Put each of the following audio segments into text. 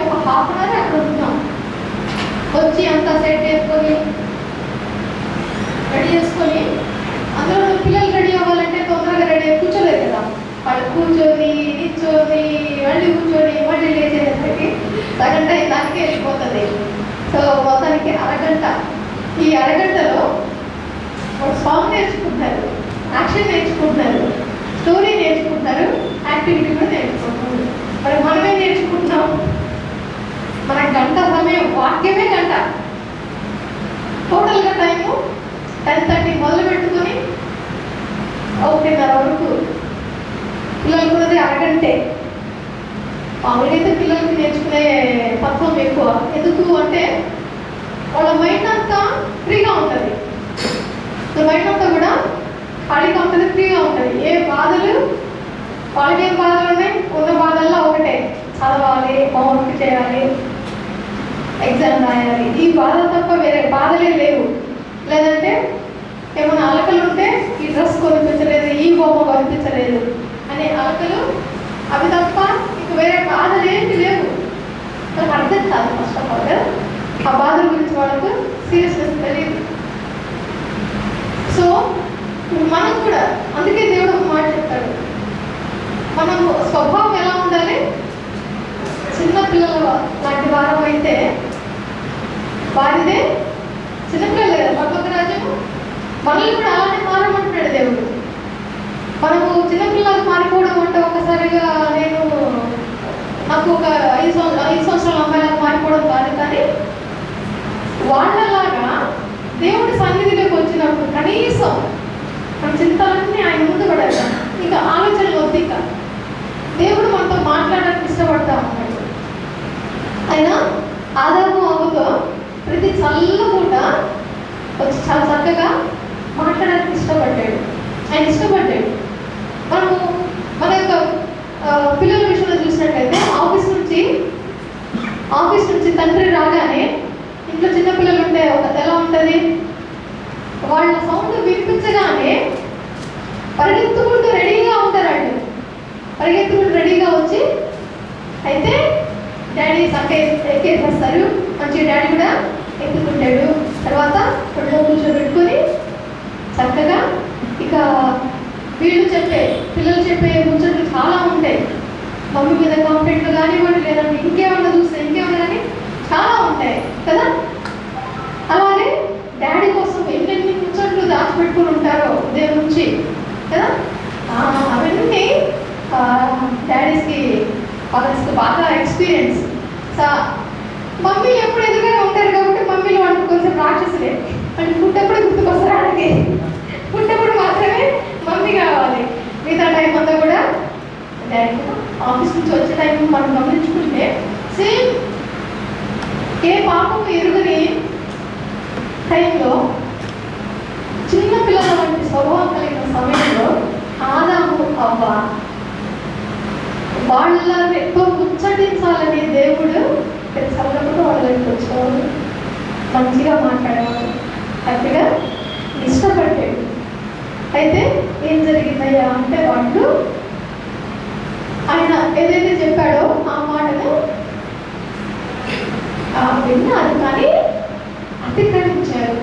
ఒక half an hour అక్కడ ఉంటున్నాం. వచ్చి అంతా సెట్ చేసుకొని రెడీ చేసుకొని, అందులో పిల్లలు రెడీ అవ్వాలంటే తొందరగా రెడీ అయ్యి కూర్చోలేదు కదా. వాళ్ళు కూర్చొని నిల్చొని మళ్ళీ కూర్చొని మళ్ళీ లేచేసరికి సగం టైం దానికి వెళ్ళిపోతుంది. సో మొత్తానికి అరగంట. ఈ అరగంటలో ఒక సాంగ్ నేర్చుకుంటారు, యాక్షన్ నేర్చుకుంటున్నారు, స్టోరీ నేర్చుకుంటారు, యాక్టివిటీ కూడా నేర్చుకుంటున్నారు. మరి మనమే నేర్చుకుంటున్నాం. మన గంట సమయం, వాక్యమే గంట. టోటల్గా టైము 10:30 మొదలు పెట్టుకొని 1:30 వరకు. పిల్లలు కూడా అరగంటే. మామూలుగా అయితే పిల్లలకి నేర్చుకునే తత్వం ఎక్కువ. ఎందుకు అంటే వాళ్ళ మైండ్ అంతా ఫ్రీగా ఉంటుంది. మైండ్ అంతా కూడా ఖాళీగా ఉంటుంది, ఫ్రీగా ఉంటుంది. ఏ బాధలు, వాళ్ళకి ఏం బాధలు ఉన్నాయి, ఉన్న బాధల్లో ఒకటే, చదవాలి, హోంవర్క్ చేయాలి, ఎగ్జామ్ రాయాలి. ఈ బాధ తప్ప వేరే బాధలే లేవు. లేదంటే ఏమైనా అలకలు ఉంటే ఈ డ్రెస్ కొనిపించలేదు, ఈ బొమ్మ కొనిపించలేదు అనే అలకలు, అవి తప్ప ఇంక వేరే బాధలు ఏంటి లేవు. వాళ్ళకి అర్థం కాదు ఫస్ట్ ఆఫ్ ఆల్. ఆ బాధల గురించి వాళ్ళకు సీరియస్నెస్ తెలియదు. సో మనం కూడా అందుకే దేవుడు ఒక మాట చెప్తాడు, మనం స్వభావం ఎలా ఉండాలి. చిన్నపిల్లల లాంటి వారం అయితే వారిదే, చిన్నపిల్లలు కదా పర్లోక రాజ్యము. మనల్ని కూడా అలానే మారమంటున్నాడు దేవుడు. మనము చిన్నపిల్లలకు మారిపోవడం అంటే ఒకసారిగా నాకు ఒక 5 సంవత్సరాల అమ్మాయిలకు మారిపోవడం కాదు. కానీ వాళ్ళలాగా దేవుడి సన్నిధిలోకి వచ్చినప్పుడు కనీసం మన చింతలన్నీ ఆయన ముందు పడాలి. ఇంకా ఆలోచనలు వద్దు. ఇక దేవుడు మనతో మాట్లాడడానికి ఇష్టపడతా ఉన్నాడు. ఆయన ఆదాము అవ్వతో ప్రతి చల్లపూట వచ్చి చాలా చక్కగా మాట్లాడడానికి ఇష్టపడ్డాడు. ఆయన ఇష్టపడ్డాడు. మనము మన యొక్క పిల్లల విషయంలో చూసినట్లయితే ఆఫీస్ నుంచి తండ్రి రాగానే ఇంట్లో చిన్నపిల్లలు ఉంటే ఎలా ఉంటుంది, వాళ్ళ సౌండ్ వినిపించగానే పరిగెత్తుకుంటూ రెడీగా ఉంటారు. వాళ్ళు పరిగెత్తుకుంటూ రెడీగా వచ్చి అయితే డాడీ చక్క ఎక్కేస్తారు. మంచి డాడీ కూడా ఎత్తుకుంటాడు. తర్వాత పొడిలో కూర్చోబెట్టుకొని చక్కగా ఇక పిల్లలు చెప్పే ముచ్చట్లు చాలా ఉంటాయి. మమ్మీ మీద కంప్లైంట్లు కానివ్వండి, లేదంటే ఇంకేమన్నా చూస్తే ఇంకేమన్నా కానీ చాలా ఉంటాయి కదా. అలాగే డాడీ కోసం ఎన్నెన్ని ముచ్చట్లు దాచిపెట్టుకుని ఉంటారో ఉదయం నుంచి కదా. అవన్నీ డాడీస్కి ఫాదర్స్కి బాగా ఎక్స్పీరియన్స్. మమ్మీలు ఎప్పుడు ఎదురుగానే ఉంటారు కాబట్టి మమ్మీలు వాళ్ళకి కొంచెం రాక్షసులే. అంటే పుట్టప్పుడు గుర్తుకొస్తారు. వాళ్ళకి పుట్టప్పుడు మాత్రమే మమ్మీ కావాలి, మిగతా టైం అంతా కూడా డాడీ. ఆఫీస్ నుంచి వచ్చే టైం మనం గమనించుకుంటే సేమ్ ఏ పాపం ఎరుగని టైంలో చిన్న పిల్లల వంటి స్వభావం కలిగిన సమయంలో ఆదాము అవ్వ వాళ్ళ ఎక్కువ ముచ్చటించాలని దేవుడు చల్లకుండా వాళ్ళ దగ్గరికి వచ్చేవాడు, మంచిగా మాట్లాడేవాడు, హ్యాపీగా ఇష్టపడ్డాడు. అయితే ఏం జరిగిందయ్యా అంటే వాళ్ళు ఆయన ఏదైతే చెప్పాడో ఆ మాటను విన్నారు, కానీ అతిక్రమించారు.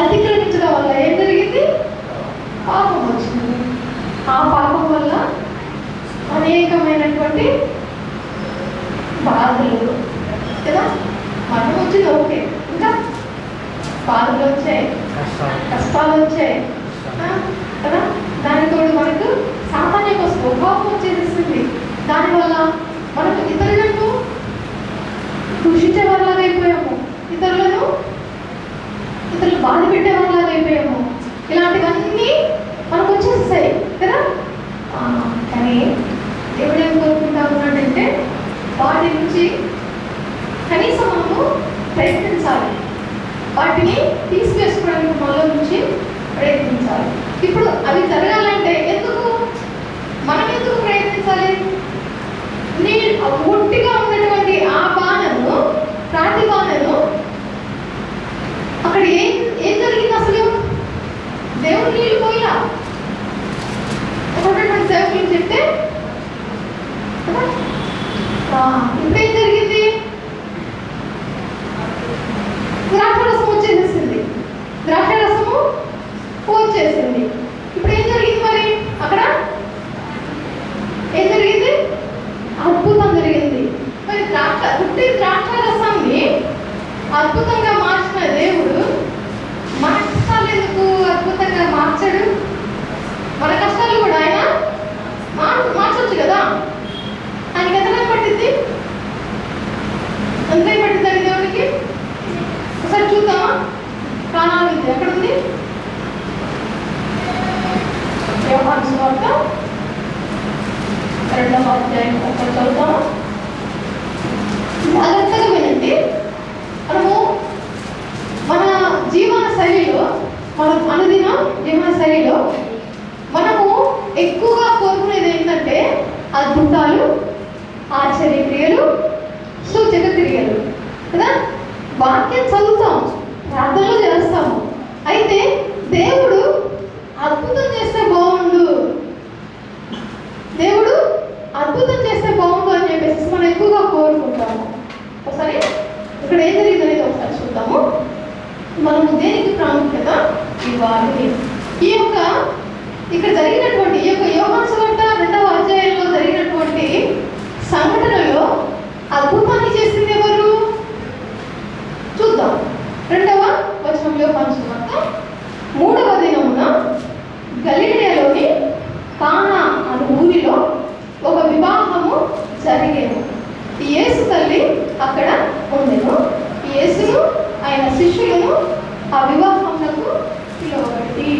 అతిక్రమించడం వల్ల ఏం జరిగింది, పాపం వచ్చింది. ఆ పాపం వల్ల అనేకమైనటువంటి బాధలు కదా. మనం వచ్చింది ఓకే, ఇంకా బాధలు వచ్చాయి, కష్టాలు వచ్చాయి కదా. దానితో మనకు సామాన్య స్వభావం వచ్చేస్తుంది. దానివల్ల మనకు ఇతరులను దూషించే వాళ్ళలాగా అయిపోయాము, ఇతరులు బాధ పెట్టే వాళ్ళలాగా అయిపోయాము. ఇలాంటివన్నీ మనకు వచ్చేస్తాయి కదా. కానీ దేవుడు ఏం కోరుకుంటా ఉన్నాడంటే వాటి నుంచి కనీసం మనము ప్రయత్నించాలి, వాటిని తీసివేసుకోవడానికి మనలో నుంచి ప్రయత్నించాలి. ఇప్పుడు అవి జరగాలంటే మనం ఎందుకు ప్రయత్నించాలి? ఒట్టిగా ఉన్నటువంటి ఆ బాణను, రాతి బాణను అక్కడ ఏం జరిగింది అసలు? దేవుడు నీళ్ళు పోయిలా ఉన్నటువంటి సేవకులు చెప్తే ఇప్పుడేం జరిగింది? ఉట్టి ద్రాక్షారసాన్ని అద్భుతంగా మార్చిన దేవుడు మన కష్టాలు ఎందుకు అద్భుతంగా మార్చాడు? మన కష్టాలు కూడా ఆయన మార్చవచ్చు కదా. ఆయనకి ఎంత పట్టింది? ఎంత పట్టిందని దేవుడికి? ఒకసారి చూద్దామా? కానాలు ఉంది, ఎక్కడుంది? యోహాను సువార్త 2వ అధ్యాయం ఒకసారి చదువుతామా? జాగ్రత్తగా వినండి. మనము మన జీవన శైలిలో, మన అనుదిన జీవన శైలిలో మనము ఎక్కువగా కోరుకునేది ఏంటంటే అద్భుతాలు, ఆశ్చర్య క్రియలు, సూచక క్రియలు కదా. వాక్యం చదువుతాం, ప్రార్థనలు చేస్తాము. అయితే దేవుడు అద్భుతం చేస్తే బాగుండు, దేవుడు అద్భుతం చేస్తే బాగుండు అని చెప్పేసి మనం ఎక్కువగా కోరుకుంటాము. ఒకసారి ఇక్కడ ఏం జరిగింది అనేది ఒకసారి చూద్దాము. మనము దేనికి ప్రాముఖ్యత ఇవ్వాలి? ఈ యొక్క ఇక్కడ జరిగినటువంటి ఈ యొక్క యోహాను సువార్త 2వ అధ్యాయంలో జరిగినటువంటి సంఘటనలో అద్భుతాన్ని చేసింది ఎవరు? చూద్దాం. 2వ వచనం యోహాను సువార్త 3వ దినమున గలిలయలోని కానా అను ఊరిలో ఒక వివాహము జరిగేను. యేసు తల్లి అక్కడ ఉండెను. యేసును ఆయన శిష్యులను ఆ వివాహమునకు పిలువబడి,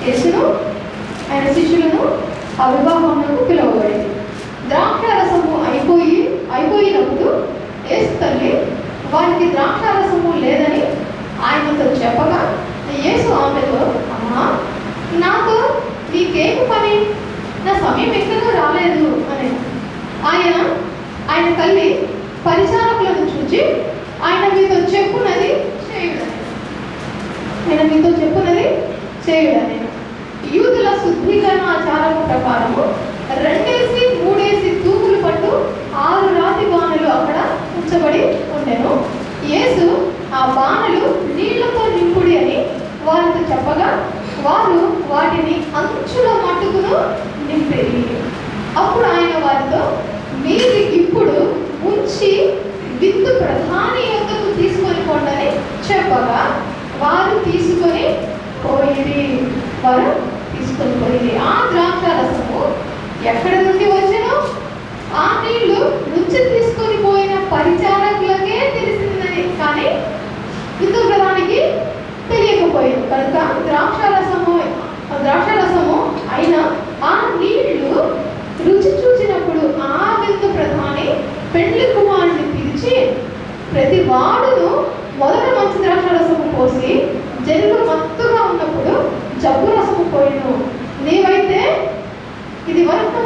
యేసును ఆయన శిష్యులను ఆ వివాహమునకు పిలువబడి, ద్రాక్షారసము అయిపోయినప్పుడు యేసు తల్లి వారికి ద్రాక్షారసము లేదని ఆయనతో చెప్పగా, యేసు ఆమెతో, అమ్మా, నాతో నీకేమి పని? నా సమయం ఎక్కడో రాలేదు అని. ఆయన తల్లి పరిచారకులను చూచి, ఆయన మీతో చెప్పునది చేయుడని. యూదుల శుద్ధీకరణ ఆచారము ప్రకారము 2-3 తూకులు పట్టు 6 రాతి బాణలు అక్కడ ఉంచబడి ఉండెను. యేసు ఆ బాణలు నీళ్లతో నింపుడి అని వారితో చెప్పగా, వారు వాటిని అంచుల మట్టుకును నింపేది. అప్పుడు ఆయన వారితో, మీరు ఇప్పుడు ఉంచి విందు ప్రధాని యొక్కకు తీసుకొని పోండని చెప్పగా, వారు తీసుకొని పోయిరి. ఆ ద్రాక్షారసము ఎక్కడ నుండి వచ్చెనో ఆ నీళ్లు రుచి తీసుకొని పోయిన పరిచారకులకే తెలిసిందని, కానీ విందు ప్రధానికి తెలియకపోయింది. కనుక ద్రాక్షారసము అయిన ఆ నీళ్లు రుచి చూసినప్పుడు ఆ విందు ప్రధాని పెండ్లి కుమారుని పిలిచి, ప్రతి వాడును మొదట మంచి ద్రాక్షారసము పోసి జనులు మత్తుగా ఉన్నప్పుడు జబ్బు రసము పోయిను. నీవైతే ఇది వరకు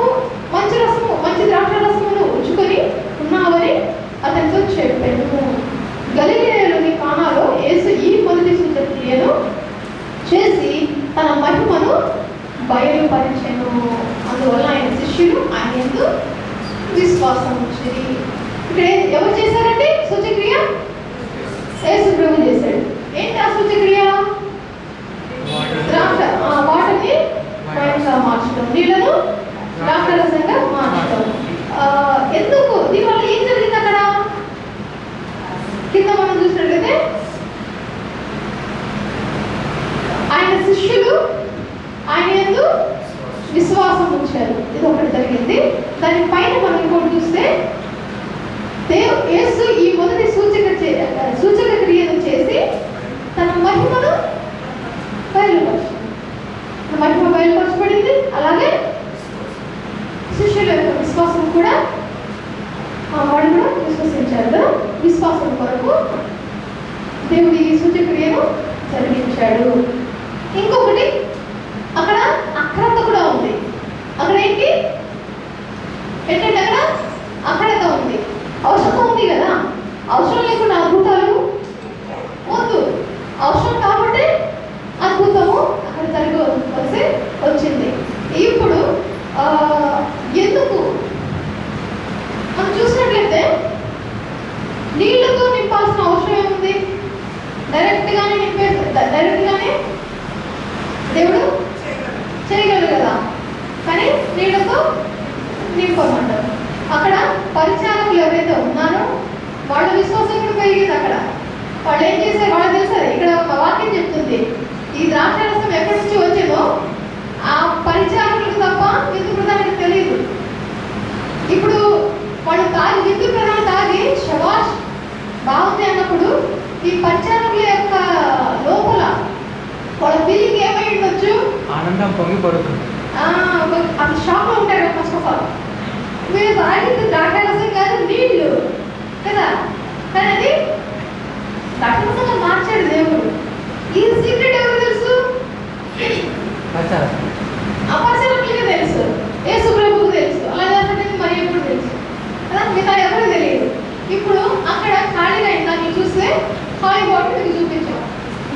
మంచి ద్రాక్షారసమును ఉంచుకొని ఉన్నావని అతనితో చెప్పాను. గలిలయలోని కానాలో యేసు ఈ మొదటి సూచక క్రియను చేసి తన మహిమను బయలుపరిచెను. అందువల్ల ఆయన శిష్యులు ఆయన యందు విశ్వాసం ఉంచిరి. ఇక్కడ ఎవరు చేశారంటే సూచక్రియ? యేసు ప్రభు చేశాడు. ఏంటి ఆ సూచక్రియ? వాటిని వైన్గా మార్చడం, నీళ్లను ద్రాక్షారసంగా మార్చడం. ఎందుకు? దీనివల్ల ఏం జరిగింది? అక్కడ కింద మనం చూసినట్లయితే ఆయన శిష్యులు ఆయన యందు విశ్వాసం ఉంచారు. ఇది ఒకటి జరిగింది. దాని పైన మనం ఇంకోటి చూస్తే, యేసు ఈ మొదటి సూచక క్రియను చేసి తన మహిమను బయలుపరచబడింది. అలాగే శిష్యుల యొక్క విశ్వాసం కూడా వాడు కూడా విశ్వసించారు. విశ్వాసం కొరకు దేవుడి ఈ సూచక్రియను జరిగించాడు. ఇంకొకటి, అక్కడ అక్రత కూడా ఉంది. అక్కడ ఏంటంటే అక్కడ అక్రత ఉంది. అవసరం ఉంది కదా, అవసరం లేకుండా అద్భుతాలు వద్దు. అవసరం కాబట్టి అద్భుతము అక్కడ జరగవలసి వచ్చింది. ఇప్పుడు ఎందుకు మనం చూసినట్లయితే నీళ్లతో నింపాల్సిన అవసరం ఏముంది? డైరెక్ట్గానే దేవుడు చేయగలరు కదా, కానీ నీళ్లతో నింపమంటారు. అక్కడ పరిచారకులు ఎవరైతే ఉన్నారో వాళ్ళ విశ్వాసం కూడా పెరిగింది అక్కడ. వాళ్ళు ఏం చేశారు వాళ్ళు తెలుసారు. ఇక్కడ ఒక వాక్యం చెప్తుంది, ఈ ద్రాక్షారసం ఎక్కడి నుంచి వచ్చిందో ఆ పరిచారకులకు తప్ప విందు ప్రధానికి తెలియదు. ఇప్పుడు వాళ్ళు తాగి విందు ప్రధానం తాగి శబాష్ బాగుంది అన్నప్పుడు ఈ పరిచారకుల యొక్క లోపల వాళ్ళ ఫీలింగ్ ఏమై ఉండొచ్చు, ఆనందం పొంగి పడుతుంది. అది షాక్లో ఉంటాడు. ఫస్ట్ ఆఫ్ ఆల్ మీరు తాగింది ద్రాక్షారసం కాదు, నీళ్ళు కదా, కానీ అది ద్రాక్షారసంగా మార్చాడు దేవుడు. ఈ సీక్రెట్ ఎవరు తెలుసు? అపరిచారకులకే తెలుసు, యేసు ప్రభువుకు తెలుసు, అలాగే మరి ఎప్పుడు తెలుసు కదా, మిగతా ఎవరు తెలియదు. ఇప్పుడు అక్కడ ఖాళీగా ఇందా మీరు చూస్తే ఖాళీ బాటిల్ మీకు చూపించాం.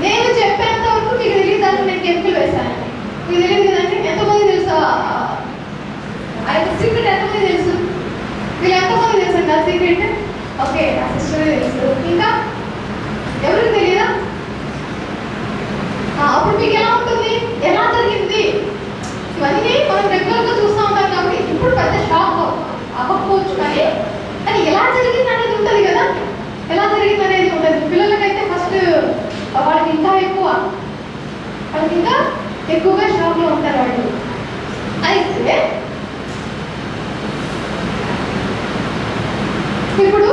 నేను చెప్పేంత వరకు మీకు తెలియదు, దాంట్లో నేను కెమికల్ వేశాను. మీకు తెలియదు కదండి. ఎంతమంది తెలుసా ఆ యొక్క సీక్రెట్? ఎంతమంది తెలుసు? వీళ్ళు ఎంతమంది తెలుసు అండి ఆ సీక్రెట్? ఓకే, నా సిస్టర్ తెలుసు. ఇంకా ఎవరికి తెలియదా? అప్పుడు మీకు ఎలా ఉంటుంది, ఎలా జరిగింది? ఇవన్నీ మనం రెగ్యులర్గా చూస్తూ ఉంటాం కాబట్టి ఇప్పుడు పెద్ద షాక్ అవ్వకపోవచ్చు, కానీ కానీ ఎలా జరిగింది అనేది ఉంటుంది కదా. ఎలా జరిగింది అనేది ఉంటుంది. పిల్లలకైతే ఫస్ట్ వాళ్ళకి ఇంకా ఎక్కువగా షాక్లో ఉంటారు వాళ్ళు. అయితే ఇప్పుడు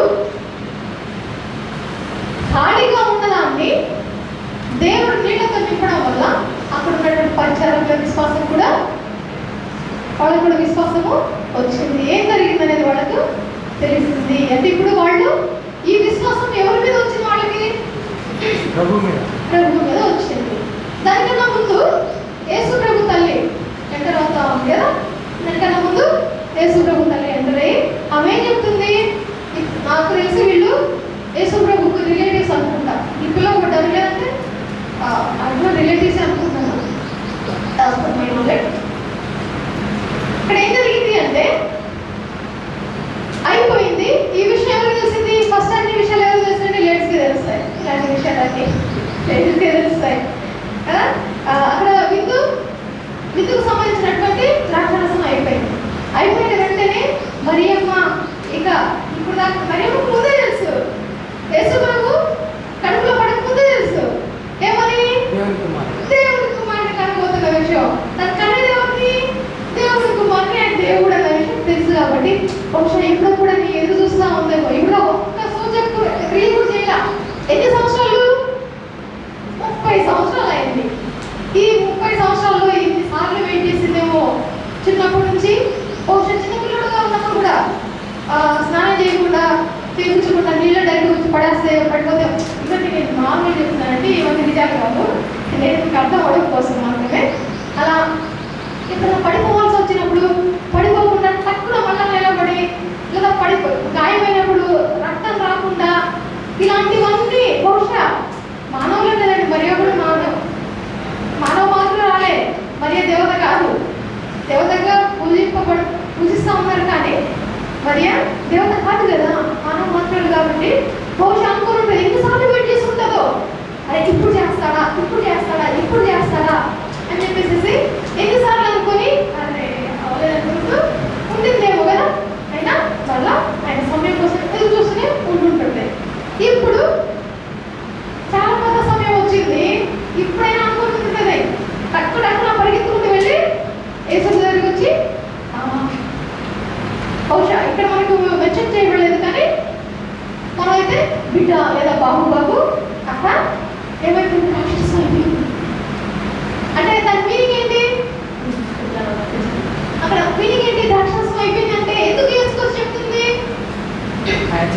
ఖాళీగా ఉన్నదాన్ని దేవుడు నీళ్ళతో నింపడం వల్ల అక్కడ ఉన్నటువంటి పరిచారకుల విశ్వాసం కూడా వాళ్ళకు కూడా విశ్వాసము వచ్చింది. ఏం జరిగింది అనేది వాళ్ళకు తెలిసింది. అంటే ఇప్పుడు వాళ్ళు ఈ విశ్వాసం ఎవరి మీద వచ్చింది? వాళ్ళకి ప్రభు మీద వచ్చింది. దానికన్నా ముందు యేసు ప్రభు తల్లి ఎంటర్ అవుతా ఉంది కదా. దానికన్నా ముందు యేసు ప్రభు తల్లి ఎంటర్ అయ్యి ఆమె ఏం చెప్తుంది? నాకు తెలిసి వీళ్ళు యేసు ప్రభుకు రిలేటివ్స్ అనుకుంటా. ఈ పిల్లలు పడ్డారు లేదంటే అందులో రిలేటివ్స్ అనుకుంటున్నాను. ఇక్కడ ఏం జరిగింది అంటే అయిపోయింది. ఈ విషయం ఎవరికి తెలిసింది? ఫస్ట్ అన్ని విషయాలు ఎవరికి తెలుస్తాయంటే లేడీస్కి తెలుస్తాయి. ఇలాంటి విషయాలన్నీ లేడీస్కే తెలుస్తాయి కదా. అక్కడ విందుకు సంబంధించినటువంటి ద్రాక్షారసం అయిపోయిన వెంటనే మరియమ్మ ఇప్పుడు దాకా మరియమ్మ ముందే తెలుసు, యేసు ప్రభు కడుపులో పడక ముందే తెలుసు ఏమని, దేవుడి కుమారుని కనబోతున్న విషయం. తన కనేది ఎవరిని? దేవుడి కుమారుని, ఆయన దేవుడు అన్న విషయం తెలుసు. కాబట్టి బహుశా ఇప్పుడు కూడా నీ ఎదురు చూస్తూ ఉందేమో. ఇప్పుడు ఒక్క సూచక క్రియ కూడా చేయాల. ఎన్ని సంవత్సరాలు? 30 సంవత్సరాలు అయింది. ఈ 30 సంవత్సరాల్లో ఎన్నిసార్లు వెయిట్ చేసిందేమో. చిన్నప్పటి నుంచి బహుశా చిన్నపిల్లడుగా ఉన్నప్పుడు కూడా స్నానం చేయకుండా చేయించకుండా నీళ్ళు డైరెక్ట్ వచ్చి పడిపోతే ఇవన్నీ నేను నార్మల్ చెప్తున్నానండి, ఇవన్నీ నిజాలు కాదు, నేను మీకు అర్థం అవడం కోసం మాత్రమే. అలా ఇక్కడ పడిపోవాల్సి వచ్చినప్పుడు పడిపోకుండా తక్కువ మళ్ళా నిలబడి లేదా గాయమైనప్పుడు రక్తం రాకుండా ఇలాంటివన్నీ బహుశా మానవులు లేదండి. మరియ కూడా మానవ మాత్రం రాలే. మరియ దేవత కాదు, దేవతగా పూజిస్తూ ఉన్నారు, కానీ మరియ దేవత కాదు కదా, మానవ మాత్రాలు. కాబట్టి బహుశా అనుకోని ఎన్నిసార్లు వెయిట్ చేసుకుంటుందో, అరే ఇప్పుడు చేస్తాడా అని చెప్పేసి ఎన్నిసార్లు అనుకొని అరే అవలేదనుకుంటూ ఉంటుందేమో కదా. అయినా మళ్ళా ఆయన సమయం కోసం ఎదురు చూస్తూనే ఉంటుంటుంది. ఇప్పుడు చాలా పెద్ద సమయం వచ్చింది. ఇప్పుడైనా అనుకుంటుంటుంది టక్కున పరిగెత్తుకుంటూ వెళ్ళి యేసు దగ్గరికి వచ్చి బహుశా ఇక్కడ మనకు మెన్షన్ చేయబడలేదు, కానీ మనమైతే బిడ్డ లేదా బాబు అక్కడ ఏమైపోయింది? రాక్షసం అయిపోయింది. అంటే దాని మీనింగ్ ఏంటి? అక్కడ మీనింగ్ ఏంటి? రాక్షసం అయిపోయింది అంటే ఎందుకు వేసుకొచ్చి చెప్తుంది? ఆయన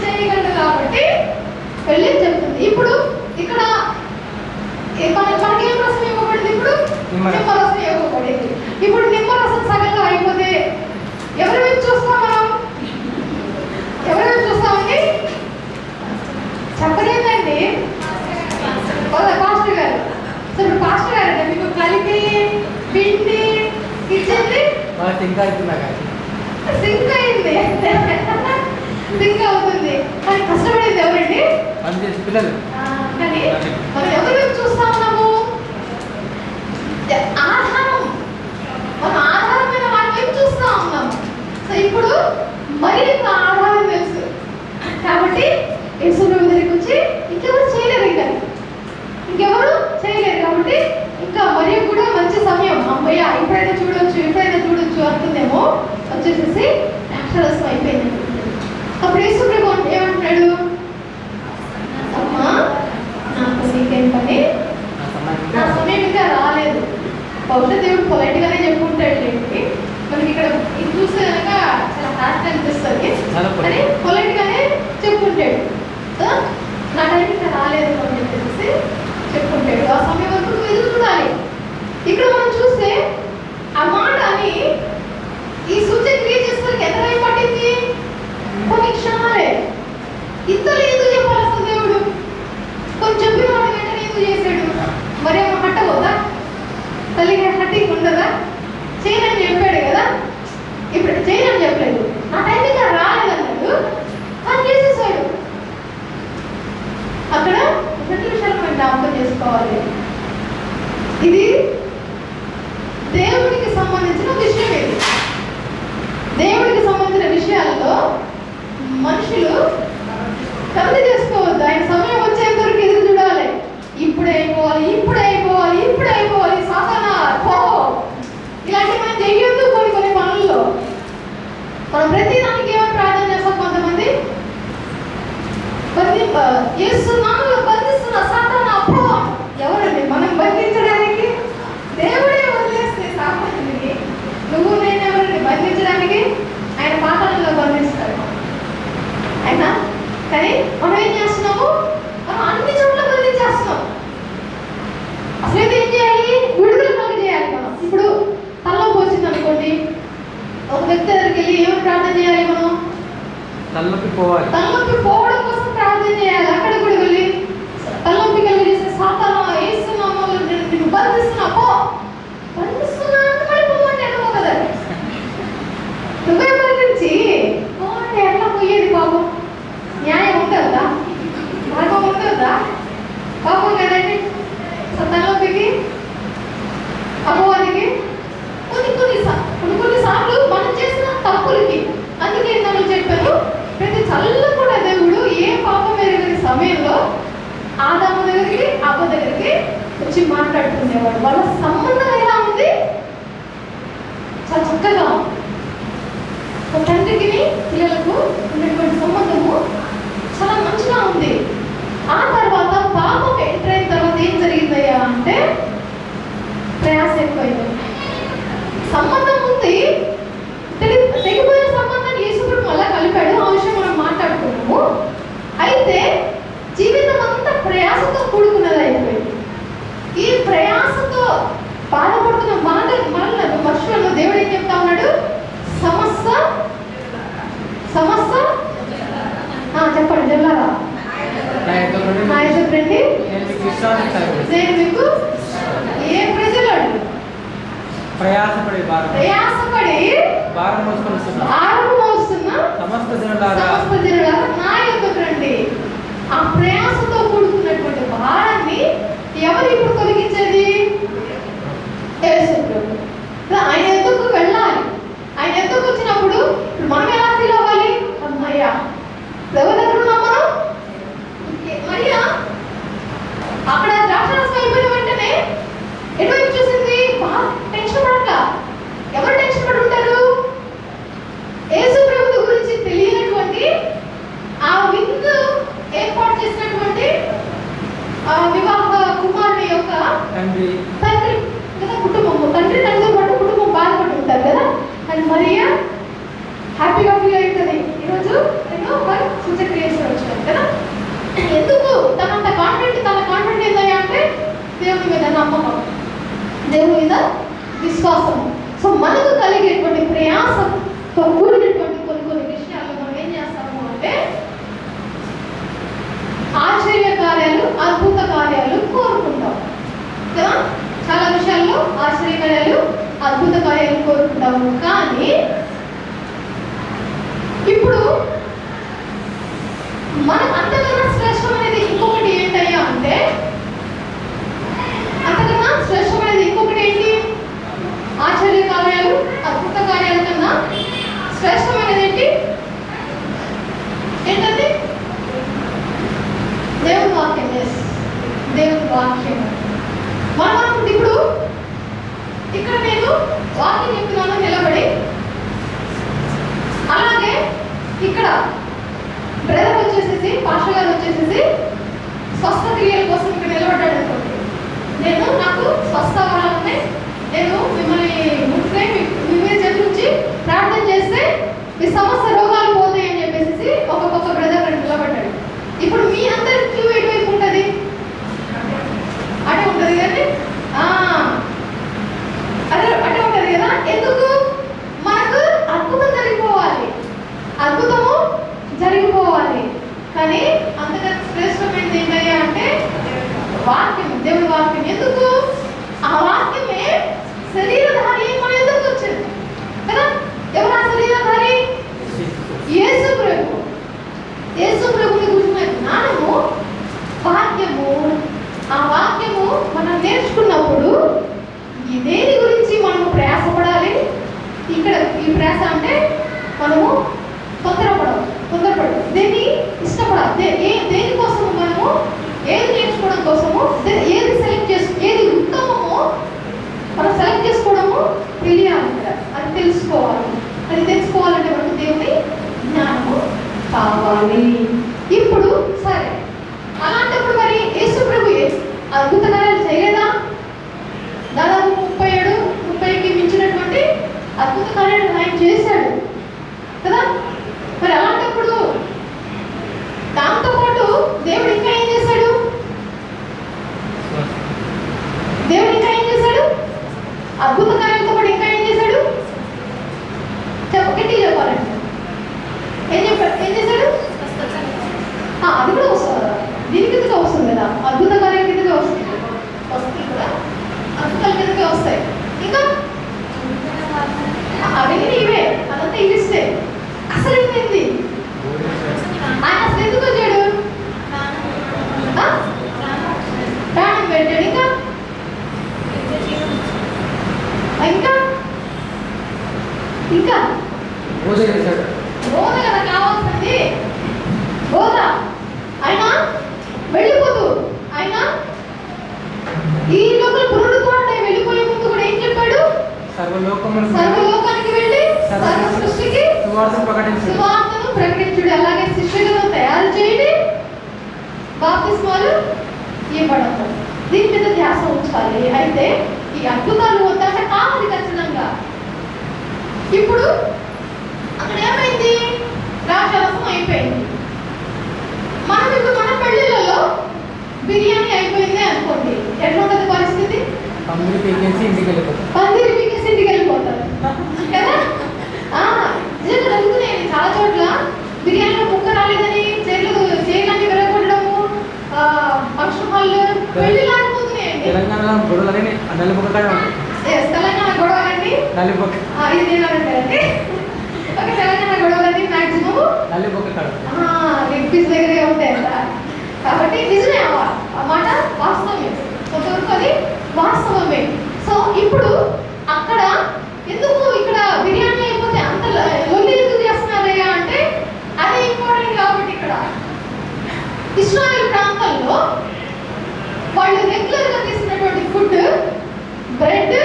చేయగలడు కాబట్టి వెళ్ళి చెప్తుంది. ఇప్పుడు ఇక్కడ మనకి ఏం రసం ఇవ్వబడింది? ఇప్పుడు నిమ్మరసం ఇవ్వబడింది. ఇప్పుడు నిమ్మరసం సగంగా అయిపోతే ఎవరి వైపు చూస్తాం మనం? చూస్తామండి? చెప్పలేదండి పాస్టర్ గారు. సో ఇప్పుడు పాస్టర్ గారు అంటే మీకు కలిపి పిండి ఇచ్చింది సింక్ అయింది, సింక్ అవుతుంది. కానీ కష్టపడేది ఎవరండి? పిల్లలు. కానీ మనం ఎవరి వైపు చూస్తా ఉన్నాము? మనం ఆధారమైన వాటి వైపు చూస్తా ఉన్నాము. సో ఇప్పుడు మరి ఆధారం తెలుసు కాబట్టి యేసు ప్రభు దగ్గరికి వచ్చి ఇంకెవరు చేయలేరు, ఇంకెవరు చేయలేరు. కాబట్టి ఇంకా మరియు కూడా మంచి సమయం, అమ్మయ్య ఎప్పుడైనా చూడొచ్చు అంటుందేమో, వచ్చేసేసి అక్షరస్వం అయిపోయింది. అప్పుడు యేసు ప్రభు ఏమంటున్నాడు, అమ్మా నాకు నీకేం పని, నా సమయం ఇంకా రాలేదు. బహుశా దేవుడు పొలైట్ గానే చెప్పుకుంటాడు లేండి. మనకి ఇక్కడ ఇది చూస్తే కనుక చాలా హ్యాపీ అనిపిస్తుంది, కానీ పొలైట్ గానే చెప్పుకుంటాడు. సో నా టైం ఇంకా రాలేదు అని చెప్పేసి చెప్పుకుంటాడు. ఆ సమయం వరకు నువ్వు ఎదురు చూడాలి. ఇక్కడ మనం చూస్తే ఆ మాట అని ఈ సూచన క్రియ చేసేసరికి ఎంత టైం పట్టింది? కొన్ని క్షణాలే. ఇంతలో ఎందుకు చెప్పాలి అసలు దేవుడు? కొంచెం చెప్పిన వాడు వెంటనే ఎందుకు చేశాడు? మరి ఏమో హట్టబోదా? తల్లికి హట్టింగ్ ఉండదా? చేయనని చెప్పాడు కదా, ఇప్పుడు చేయనని చెప్పలేదు, నా టైం ఇంకా రాలేదన్నాడు, అని చేసేసాడు. అక్కడ 2 నిమిషాలు మనం జ్ఞాపకం చేసుకోవాలి. ఇది దేవుడికి సంబంధించిన విషయం. ఇది దేవుడికి సంబంధించిన విషయాల్లో మనుషులు కవిత చేసుకోవద్దు. ఆయన సమయం వచ్చేంత వరకు ఎదురు చూడాలి. ఇప్పుడే అయిపోవాలి సాతానా పో, ఇలాంటి మనం చెయ్యొద్దు. కొన్ని పనుల్లో మనం ప్రతి దానికి ఏమని ప్రార్థన చేస్తాం? కొంతమంది యేసు నామములో బంధిస్తున్న సాతానా పో. ఎవరండి మనం బంధించడానికి? దేవుడే వదిలేస్తే సాతానుని నువ్వు నేను ఎవరిని బంధించడానికి? ఆయన పాతాళంలో బంధిస్తాడు ఆయన. కానీ మనం ఏం చేస్తున్నాము? మనం అన్ని చోట్ల బంధించేస్తున్నాం. అసలు ఏం చేయాలి? విడుదల చేయాలి. మనం ఇప్పుడు తలనొప్పి వచ్చింది అనుకోండి, ఒక వ్యక్తి దగ్గరికి వెళ్ళి ఏమి ప్రార్థన చేయాలి? మనం తలనొప్పి పోవడం కోసం ప్రార్థన చేయాలి. అక్కడ కూడా వెళ్ళి తలనొప్పి కలిగేసే సాతాను యేసు నామములో నిన్ను బంధిస్తున్నా పో, బంధిస్తున్నా అంటే పోమంటే అనుకో కదా, నువ్వే బంధించి అంటే ఎట్లా పోయేది? పాపం న్యాయం ఉంటుందా? మార్గం ఉంటుందా? పాపం కదండి. తలనొప్పికి అపవాదికి కొన్నిసార్లు మనం చేసిన తప్పులకి. అందుకే నేను చెప్పాను, ప్రతి చల్ల కూడా దేవుడు ఏ పాపం ఎరగని సమయంలో ఆదాము దగ్గరికి అవ్వ దగ్గరికి వచ్చి మాట్లాడుకునేవాడు. వాళ్ళ సంబంధం ఎలా ఉంది? చాలా చక్కగా ఒక తండ్రికి పిల్లలకు ఉన్నటువంటి సంబంధము చాలా మంచిగా ఉంది. ఆ తర్వాత పాపం ఎంటర్ అయిన తర్వాత ఏం జరిగిందయ్యా అంటే ప్రయాస ఎక్కువైంది. సంబంధం ఉంది, తెగిపోయిన సంబంధాన్ని యేసుప్రభు మళ్ళా కలిపాడు. ఆ విషయం మనం మాట్లాడుకున్నాము. అయితే జీవితం అంతా ప్రయాసతో కూడుకున్నది అయిపోయింది. ఈ ప్రయాసతో బాధపడుతున్న మనల్ని మనుషులను దేవుడు ఏం చెప్తా ఉన్నాడు? సమస్య చెప్పండి జల్లారా. చెప్పండి, నేను మీకు ఏ ప్రజలు ప్రయాసపడి భారం మోస్తున్న సమస్త జనులారా నా యొద్దకు రండి. ఆ ప్రయాసతో కూడుకున్నటువంటి భారాన్ని ఎవరు ఇప్పుడు తొలగించేది? యేసు ప్రభు. ఆయన ఎందుకు వెళ్ళాలి? ఆయన ఎందుకు వచ్చినప్పుడు మనం ఎలా ఫీల్ అవ్వాలి? అమ్మయ్యా ఎవరి దగ్గర ఉన్నాం మనం? మరియా అక్కడ ద్రాక్షరసం అయిపోయిన వెంటనే ఎటువైపు చూసింది? టెన్షన్ పడక. ఎవరు టెన్షన్ పడి ఉంటారు? యేసు ప్రభు గురించి తెలియనటువంటి, ఆ విందు ఏర్పాటు చేసినటువంటి వివాహ కుమారుని యొక్క తండ్రి కదా, కుటుంబం, తండ్రి తండ్రితో పాటు కుటుంబం బాధపడి ఉంటారు కదా. అది మరియా హ్యాపీగా ఫీల్ అవుతుంది. ఈరోజు నేను సూచక్రియేషన్ వచ్చాను కదా. ఎందుకు తన కాన్ఫిడెంట్ ఏంటయ్యా అంటే దేవుని మీద నమ్మకం, దేవుని మీద విశ్వాసం. సో మనకు కలిగేటువంటి ప్రయాసంతో కూడినటువంటి కొన్ని విషయాలు మనం ఏం చేస్తాము అంటే ఆశ్చర్య కార్యాలు, అద్భుత కార్యాలు కోరుకుంటాం కదా. చాలా విషయాల్లో ఆశ్చర్య కార్యాలు, అద్భుత కార్యాలు కోరుకుంటాము. కానీ ఇప్పుడు మనం అంతకన్నా శ్రేష్టమైనది ఇంకొకటి ఏంటయ్యా అంటే, అంతకన్నా శ్రేష్టమైనది ఇంకొకటి ఏంటి? ఆశ్చర్య కార్యాలు, అద్భుత కార్యాల కన్నా శ్రేష్టమైనది ఏంటంటే నేర్చుకున్నప్పుడు దేని గురించి మనము ప్రయాసపడాలి? ఇక్కడ ఈ ప్రయాస అంటే మనము తొందరపడదు, దేన్ని ఇష్టపడాలి, దేనికోసము మనము ఏది నేర్చుకోవడం కోసము ఏది ఏది ఉత్తమమో మనం సెలెక్ట్ చేసుకోవడము తెలియాలి. ఇక్కడ అది తెలుసుకోవాలి. అది తెలుసుకోవాలంటే మనకు దేవుని జ్ఞానము కావాలి. ఇప్పుడు సరే, అలాంటప్పుడు మరి యేసు ప్రభు అద్భుత కార్యాలు చేయలేదా? దాదాపు 30కి మించినటువంటి అద్భుత కార్యాలు ఆయన చేశాడు కదా. మరి అలాంటప్పుడు దాంతోపాటు దేవుడు ఇంకా ఏం చేశాడు? అద్భుత కార్యాలతో పాటు ఇంకా ఏం చేశాడు? గట్టి చెప్పాలంటే ఏం చేశాడు? అది కూడా వస్తుంది, దీని కిందగా వస్తుంది కదా, అద్భుత కార్యాల కిందగా వస్తుంది కూడా, అద్భుతాల కిందగా వస్తాయి. ఇంకా అవన్నీ ఇవే, అదంతా ఇవిస్తే అసలు ఏంటి ఆయన అసలు ఎందుకు వచ్చాడు? ప్రాణం పెట్టాడు. ఇంకా ఇంకా ఇంకా బోధ కదా కావాల్సింది. బోధ ఆయన వెళ్ళిపోతూ ఆయన ఈ లోపల పునరుద్ధరణ వెళ్ళిపోయే ముందు కూడా ఏం చెప్పాడు? సర్వలోకానికి వెళ్ళి సర్వ సృష్టికి సువార్తను ప్రకటించుడు, అలాగే శిష్యులను తయారు చేయండి, బాప్తిస్మాలు ఇవ్వడం. దీని మీద ధ్యాస ఉంచాలి. అయితే ఈ అద్భుతాలు వద్దాక కావాలి ఖచ్చితంగా. ఇప్పుడు అక్కడ ఏమైంది? ద్రాక్షారసం అయిపోయింది. మనం ఇప్పుడు మన పెళ్లిళ్ళలో బిర్యానీ అయిపోయింది అనుకోండి, ఎట్లా ఉంటుంది పరిస్థితి? పందిరి పీకేసి ఇంటికి వెళ్ళిపోతారు కదా. నిజంగా జరుగుతున్నాయి చాలా చోట్ల. బిర్యానీలో ముక్క రాలేదని చేయడానికి విరగొట్టడము, ఫంక్షన్ హాల్ పెళ్లిళ్ళు ఆడిపోతున్నాయండి. తెలంగాణ గొడవలండి ఇది నేనంటే ఒక తెలంగాణ గొడవలని మ్యాక్సిమం లెగ్ పీస్ దగ్గరే ఉంటాయంట. కాబట్టి నిజమే అన్నమాట, వాస్తవమే, కొంతవరకు అది వాస్తవమే. సో ఇప్పుడు అక్కడ ఎందుకు ఇక్కడ బిర్యానీ అయిపోతే అంత లొల్లి ఎందుకు చేస్తున్నారయ్యా అంటే అది ఇంపార్టెంట్. కాబట్టి ఇక్కడ ఇశ్రాయేల్ ప్రాంతాల్లో వాళ్ళు రెగ్యులర్గా తీసుకున్నటువంటి ఫుడ్ బ్రెడ్,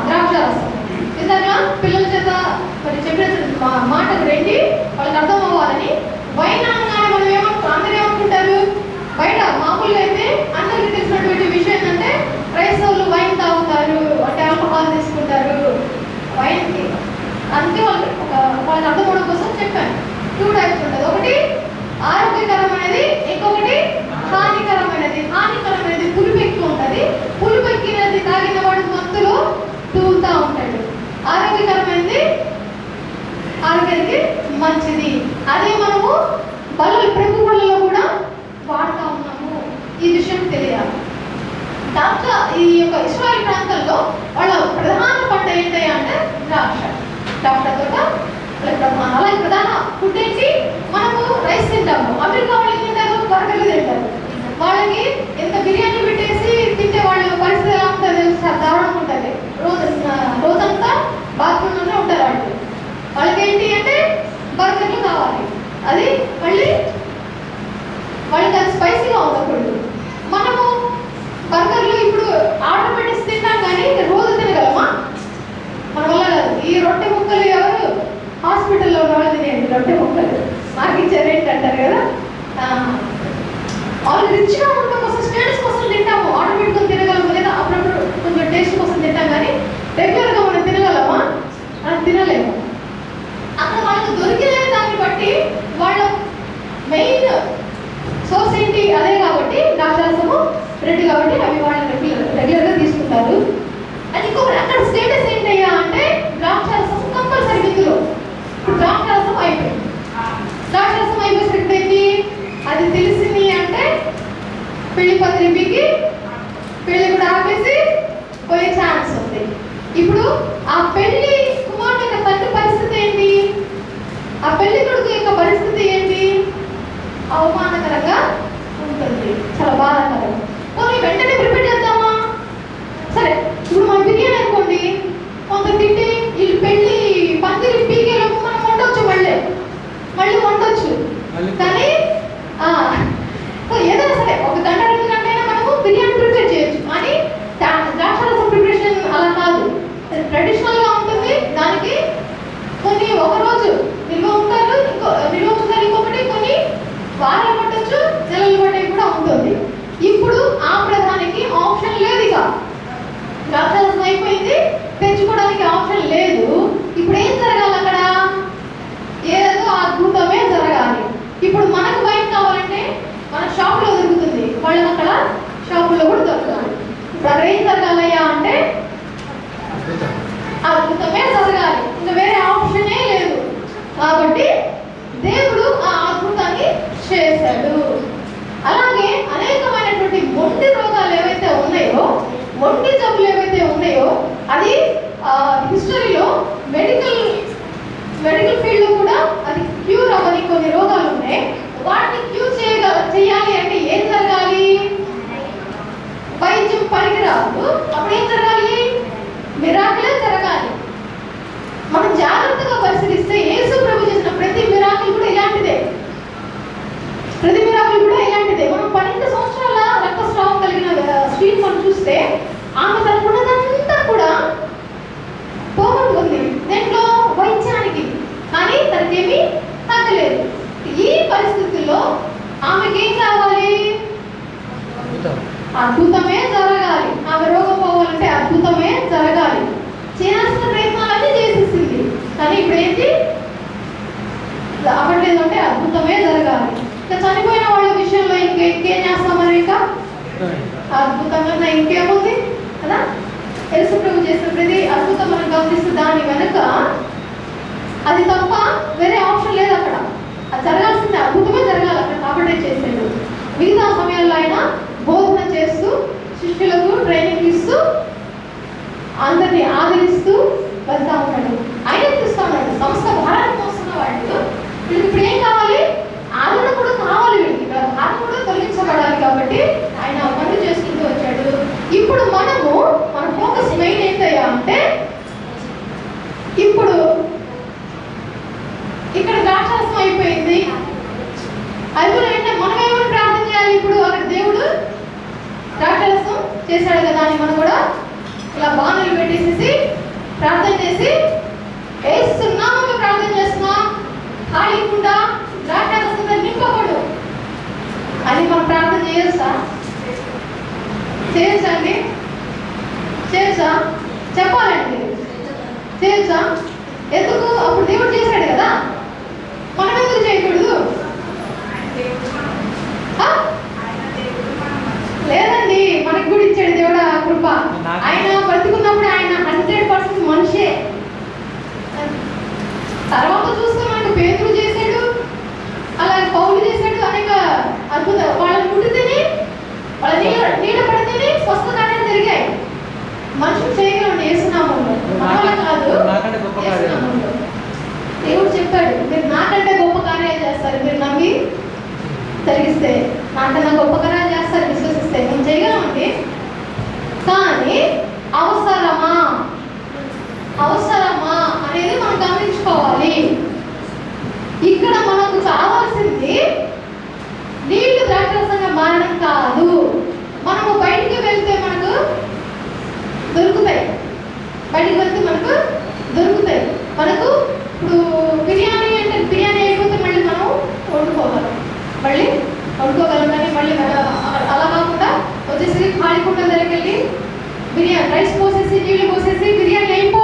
ద్రాక్షారసం. నిజంగా పిల్లల చేత మరి చెప్పిన మాటకు రండి, వాళ్ళకి అర్థం అవ్వాలని. వైన్ అనగానే మనం అందరూ ఏమనుకుంటారు? బయట మామూలుగా అయితే అందరికీ తెలిసినటువంటి విషయం ఏంటంటే క్రైస్తవులు వైన్ తాగుతారు, అంటే ఆల్కహాల్ తీసుకుంటారు వైన్కి. అందుకే వాళ్ళకి అర్థం అవడం కోసం చెప్పాను. 2 టైప్స్ ఉంటుంది. ఒకటి ఆరోగ్యకరమైనది, ఇంకొకటి హానికరమైనది. హానికరమైనది పులుపు ఎక్కువ ఉంటుంది. పులుపు ఎక్కినది తాగిన వాడు మత్తులో తూలుతూ ఉంటాడు. ఆరోగ్యకరమైనది ఆరోగ్యానికి మంచిది. అదే మనము ప్రభు బలలో కూడా వాడుతూ ఉన్నాము. ఈ విషయం తెలియాలి. దాంట్లో ఈ యొక్క ఇశ్రాయేల్ ప్రాంతంలో వాళ్ళ ప్రధాన పంట ఏంటి అంటే ద్రాక్ష తోట. అలాగే ప్రధాన ఫుడ్ ఏంటి? మనము రైస్ తింటాము. అమెరికా వాళ్ళు ఏం తింటారు? బర్గర్లు తింటారు. వాళ్ళకి ఎంత బిర్యానీ పెట్టేసి తింటే వాళ్ళ పరిస్థితి ఎలా ఉంటుంది? దారుణంగా ఉంటుంది. రోజంతా బాత్రూంలోనే ఉంటారు వాళ్ళు. వాళ్ళకి ఏంటి అంటే బర్గర్లు కావాలి. అది మళ్ళీ వాళ్ళకి అది స్పైసీగా ఉండకూడదు. మనము బర్గర్లు ఇప్పుడు ఆర్డర్ పెట్టేసి తింటాం, కానీ రోజు తినగలమా? మన వల్ల ఈ రొట్టె ముక్కలు ఎవరు హాస్పిటల్లో ఉన్న వాళ్ళు తినేయండి. రొట్టె ముక్కలు మాకు ఇచ్చారు ఏంటంటారు కదా. వాళ్ళు రిచ్గా ఉండడం కోసం, స్టేటస్ కోసం తింటాము. ఆర్డర్ పెట్టుకొని తినగలము, లేదా అప్పుడప్పుడు కొంచెం టేస్ట్ కోసం తింటాం, కానీ రెగ్యులర్గా మనం తినగలమా? మనం తినలేము. అక్కడ వాళ్ళకి దొరికిన దాన్ని బట్టి వాళ్ళ మెయిన్ సోర్స్ ఏంటి? అదే కాబట్టి ద్రాక్షారసము, బ్రెడ్ కాబట్టి అవి వాళ్ళు రెగ్యులర్గా తీసుకుంటారు. అది ఇంకొకటి అక్కడ స్టేటస్ ఏంటయ్యా అంటే ద్రాక్షారసము కంపల్సరీ విందులో. ద్రాక్షారసం అయిపోయింది. ద్రాక్షారసం అయిపోయేసరికి అది తెలిసింది అంటే పెళ్లి పత్రికకి పెళ్లి కూడా ఆపేసి పోయే ఛాన్స్ ఉంది. ఇప్పుడు ఆ పెళ్లి కుమార్తె యొక్క తండ్రి పరిస్థితి ఏంటి? ఆ పెళ్లి కొడుకు యొక్క పరిస్థితి ఏంటి? అవమానకరంగా ఉంటుంది, చాలా బాధాకరంగా. కొన్ని ఏం జరగాలయ్యా అంటే అద్భుతమే జరగాలి, ఇంకా వేరే ఆప్షనే లేదు. కాబట్టి దేవుడు ఆ అద్భుతాన్ని చేశాడు. అలాగే అనేకమైనటువంటి మొండి రోగాలు ఏవైతే ఉన్నాయో, మొండి జబ్బులు ఏవైతే ఉన్నాయో, అది హిస్టరీలో మెడికల్ ఫీల్డ్లో కూడా అది క్యూర్ అవ్వని కొన్ని రోగాలు ఉన్నాయి. వాటిని క్యూర్ చేయాలి అంటే ఏం జరగాలి? వైద్యం పనికిరాదు. అప్పుడు ఏం జరగాలి? మిరాకిలే జరగాలి. మనం జాగ్రత్తగా పరిశీలిస్తే యేసు ప్రభు చేసిన ప్రతి మిరాకిల్ కూడా ఇలాంటిదే. మనం 12 సంవత్సరాల రక్తస్రావం కలిగిన స్త్రీని మనం చూస్తే ఆమె తనకున్నదంతా కూడా పోగొట్టుకుంది దేంట్లో? వైద్యానికి. కానీ తనకేమీ తగ్గలేదు. ఈ పరిస్థితుల్లో ఆమెకి ఏం కావాలి? అద్భుతమే జరగాలి. ఆమె రోగం పోవాలంటే అద్భుతమే జరగాలి. చేయాల్సిన ప్రయత్నాలన్నీ చేసేసింది, కానీ ఇప్పుడు ఏంటి అవ్వట్లేదు అంటే అద్భుతమే జరగాలి. ఇంకా చనిపోయిన వాళ్ళ విషయంలో ఇంకేం చేస్తాం మరి? ఇంకా అద్భుతంగా ఇంకేముంది కదా? యేసు ప్రభు చేసిన ప్రతి అద్భుతం మనం గమనిస్తే దాని వెనుక అది తప్ప వేరే ఆప్షన్ లేదు. అక్కడ అది జరగాల్సిందే, అద్భుతమే జరగాలి అక్కడ. కాబట్టి చేసాడు. మిగతా సమయాల్లో ఆయన బోధన చేస్తూ, శిష్యులకు ట్రైనింగ్ ఇస్తూ, అందరినీ ఆదరిస్తూ వెళ్తా ఉన్నాడు. ఆయన చూస్తూ ఉన్నాడు. సంస్థ భారాన్ని మోస్తున్న వాళ్ళు వీళ్ళకి ఇప్పుడు ఏం కావాలి? ఆదరణ కూడా కావాలి. వీళ్ళకి భారం కూడా తొలగించబడాలి. కాబట్టి ఆయన పనులు చేసుకుంటూ వచ్చాడు. ఇప్పుడు మన ఫోకస్ మెయిన్ ఏంటయ్యా అంటే, ఇప్పుడు ఇక్కడ ద్రాక్షారసం అయిపోయింది. అందులో ఏంటంటే మనం ఏమైనా ప్రార్థన చేయాలి. ఇప్పుడు అక్కడ దేవుడు ద్రాక్షారసం చేశాడు కదా అని మనం కూడా ఇలా బాణలు పెట్టేసేసి ప్రార్థన చేసి వేస్తున్నాము, ప్రార్థన చేస్తున్నాం. ఖాళీకుండా ద్రాక్షారసంతో నింపబడు అని మనం ప్రార్థన చేయొచ్చా? చేయొచ్చండి? చేయొచ్చా? చెప్పాలండి. చేయొచ్చా? ఎందుకు? అప్పుడు దేవుడు చేశాడు కదా, మనం ఎందుకు చేయకూడదు? లేదండి, మనకు కూడా ఇచ్చాడు దేవుడు ఆ కృప. ఆయన బ్రతుకున్నప్పుడు ఆయన 100% మనిషే. తర్వాత చూస్తే మనకు పేతురు చేశాడు, అలాగే పౌలు చేశాడు. అనేక అద్భుత వాళ్ళని పుట్టితేనే, వాళ్ళ నీడ పడితేనే స్వస్థత అనేది జరిగాయి. మనుషులు చేయగలండి యేసునామంలో, మనవల్ల కాదు. యేసునామంలో దేవుడు చెప్పాడు, మీరు నాకంటే గొప్ప కార్యాలు చేస్తారు. మీరు నమ్మి జరిగిస్తే, నాకన్నా గొప్ప కార్యాలు చేస్తారు విశ్వసిస్తే. మేము చేయగలమండి. కానీ అవసరమా అనేది మనం గమనించుకోవాలి. ఇక్కడ మనకు కావాల్సింది నీళ్లు ద్రాక్షరసంగా మారడం కాదు. మనము బయటికి వెళ్తే మనకు దొరుకుతాయి. మనకు ఇప్పుడు బిర్యానీ అంటే బిర్యానీ అయిపోతే మళ్ళీ మనం వండుకోగలం. కానీ మళ్ళీ అలా కాకుండా వచ్చేసి ఖాళీ కుండల దగ్గరికి వెళ్ళి బిర్యానీ రైస్ పోసేసి నీళ్లు పోసేసి బిర్యానీ అయిపో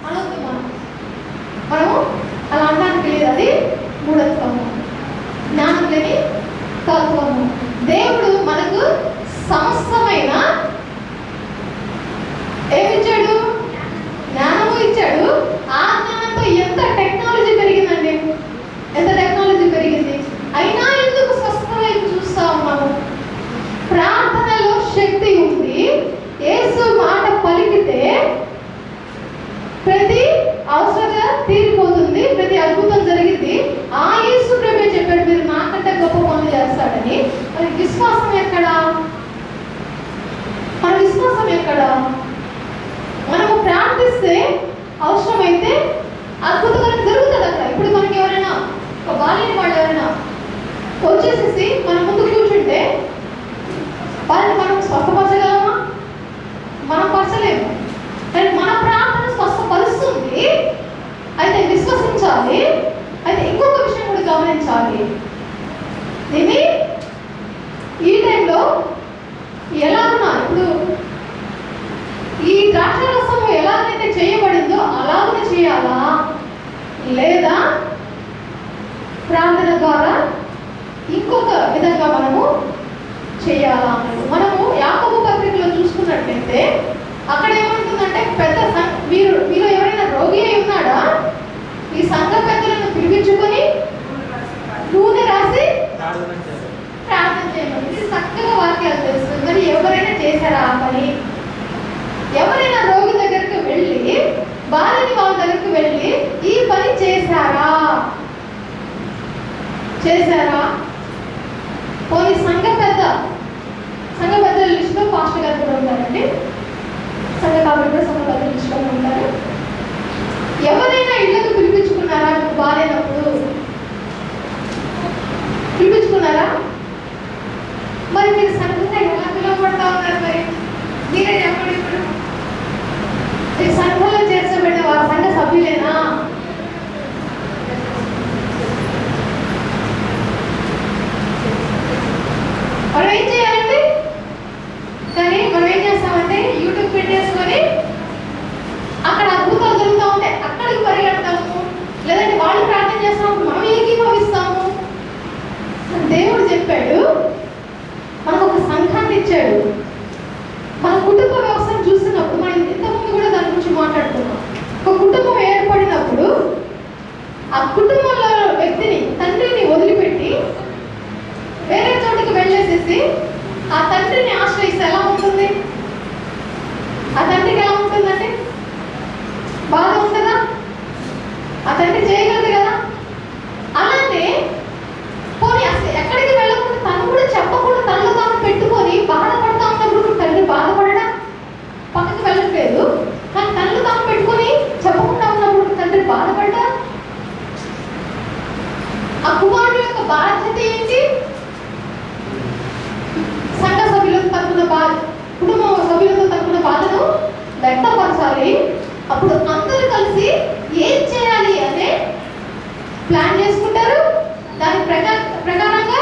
అనొద్దు. మనము అలా అనడానికి లేదు. అది మూఢత్వము, జ్ఞానం లేని తత్వము. దేవుడు మనకు సమస్తమైన ఏమిచ్చాడు? జ్ఞానము ఇచ్చాడు. ఆ జ్ఞానంతో ఎంత టెక్నాలజీ పెరిగిందండి, ఎంత టెక్నాలజీ పెరిగింది. అయినా ఎందుకు స్వస్థత వైపు చూస్తా ఉన్నాము? ప్రార్థనలో శక్తి ఉంది. యేసు మాట పలికితే ప్రతి అవసరంగా తీరిపోతుంది, ప్రతి అద్భుతం జరిగింది. ఆ యేసు ప్రభే చెప్పాడు, మీరు నాకంటే గొప్ప పనులు చేస్తాడని. మరి విశ్వాసం ఎక్కడా? మన విశ్వాసం ఎక్కడా? మనము ప్రార్థిస్తే అవసరమైతే అద్భుతంగా జరుగుతుంది అక్కడ. ఇప్పుడు మనకి ఎవరైనా ఒక బాలిని వాళ్ళు ఎవరైనా వచ్చేసేసి మన ముందు కూర్చుంటే వాళ్ళని మనం స్వస్థపరచగలమా? మనం పరచలేము. కానీ మన ప్రార్థన స్వస్థపరుస్తుంది. అయితే విశ్వసించాలి. అయితే ఇంకొక విషయం కూడా గమనించాలి. దీన్ని ఈ టైంలో ఎలా ఉన్నా ఇప్పుడు ఈ ద్రాక్షరసము ఎలాగైతే చేయబడిందో అలాగనే చేయాలా, లేదా ప్రార్థన ద్వారా ఇంకొక విధంగా మనము చేయాలా? మనము యాకోబు పత్రికలో చూసుకున్నట్లయితే అక్కడ ఏమంటుందంటే పెద్ద వీరు ఎవరైనా రోగి అయి ఉన్నాడా ఈ సంఘ పెద్దలను పిలిపించుకొని నూనె రాసి ప్రార్థన చేయమని. ఇది చక్కగా వాక్యాలు తెలుస్తుంది. మరి ఎవరైనా చేశారా ఆ పని? ఎవరైనా రోగి దగ్గరికి వెళ్ళి బాలని వాళ్ళ దగ్గరికి వెళ్ళి ఈ పని చేశారా? పోనీ సంఘ పెద్దల లిస్టులో పాస్టర్ గారు కూడా ఉంటారండి. సంఘ కాబట్టి కూడా సంఘ పెద్దల లిస్టులో ఉంటారు. ఎవరైనా ఇళ్లకు పిలిపించుకున్నారా? మీకు బాగాలేనప్పుడు పిలిపించుకున్నారా? మరి మీరు సంఘంగా ఎలా పిలువబడతా ఉన్నారు? మరి మీరే చెప్పండి. ఇప్పుడు ఈ సంఘంలో చేర్చబడిన వారి సంఘ సభ్యులేనా? మనం ఏం చేయాలండి? కానీ మనం ఏం చేస్తామంటే యూట్యూబ్ పెట్టేసుకొని అక్కడ అద్భుతాలు జరుగుతూ ఉంటే అక్కడికి పరిగెడతాము, లేదంటే వాళ్ళు ప్రార్థన చేస్తాము, మనం ఏకీభవిస్తాము. దేవుడు చెప్పాడు, మనకు ఒక సంఘాన్ని ఇచ్చాడు. మన కుటుంబ వ్యవస్థను చూసినప్పుడు మనం ఇంతకుముందు కూడా దాని గురించి మాట్లాడుతున్నాం. ఒక కుటుంబం ఏర్పడినప్పుడు ఆ కుటుంబంలో వ్యక్తిని, తండ్రిని వదిలిపెట్టి వేరే చోటికి వెళ్ళేసేసి ఆ తండ్రిని ఆశ్రయిస్తే ఎలా ఉంటుంది? ఆ తండ్రికి ఎలా ఉంటుందండి? బాధ ఉంటుందా? ఆ తండ్రి చేయగలదు కదా. అలానే పోనీ అసలు ఎక్కడికి వెళ్ళకుండా తను కూడా చెప్పకుండా తనలో తాను పెట్టుకొని బాధపడతా ఉన్నప్పుడు తండ్రి బాధపడడా? పక్కకి వెళ్ళట్లేదు, కానీ తనలో తాను పెట్టుకొని చెప్పకుండా ఉన్నప్పుడు తండ్రి బాధపడ్డా? ఆ కుమారుడు యొక్క బాధ్యత ఏంటి? సంఘ సభ్యులతో తనకున్న బాధ, కుటుంబ సభ్యులతో తనకున్న బాధను వ్యక్తపరచాలి. అప్పుడు అందరూ కలిసి ఏం చేయాలి అనే ప్లాన్ చేసుకుంటారు. దాని ప్రకారంగా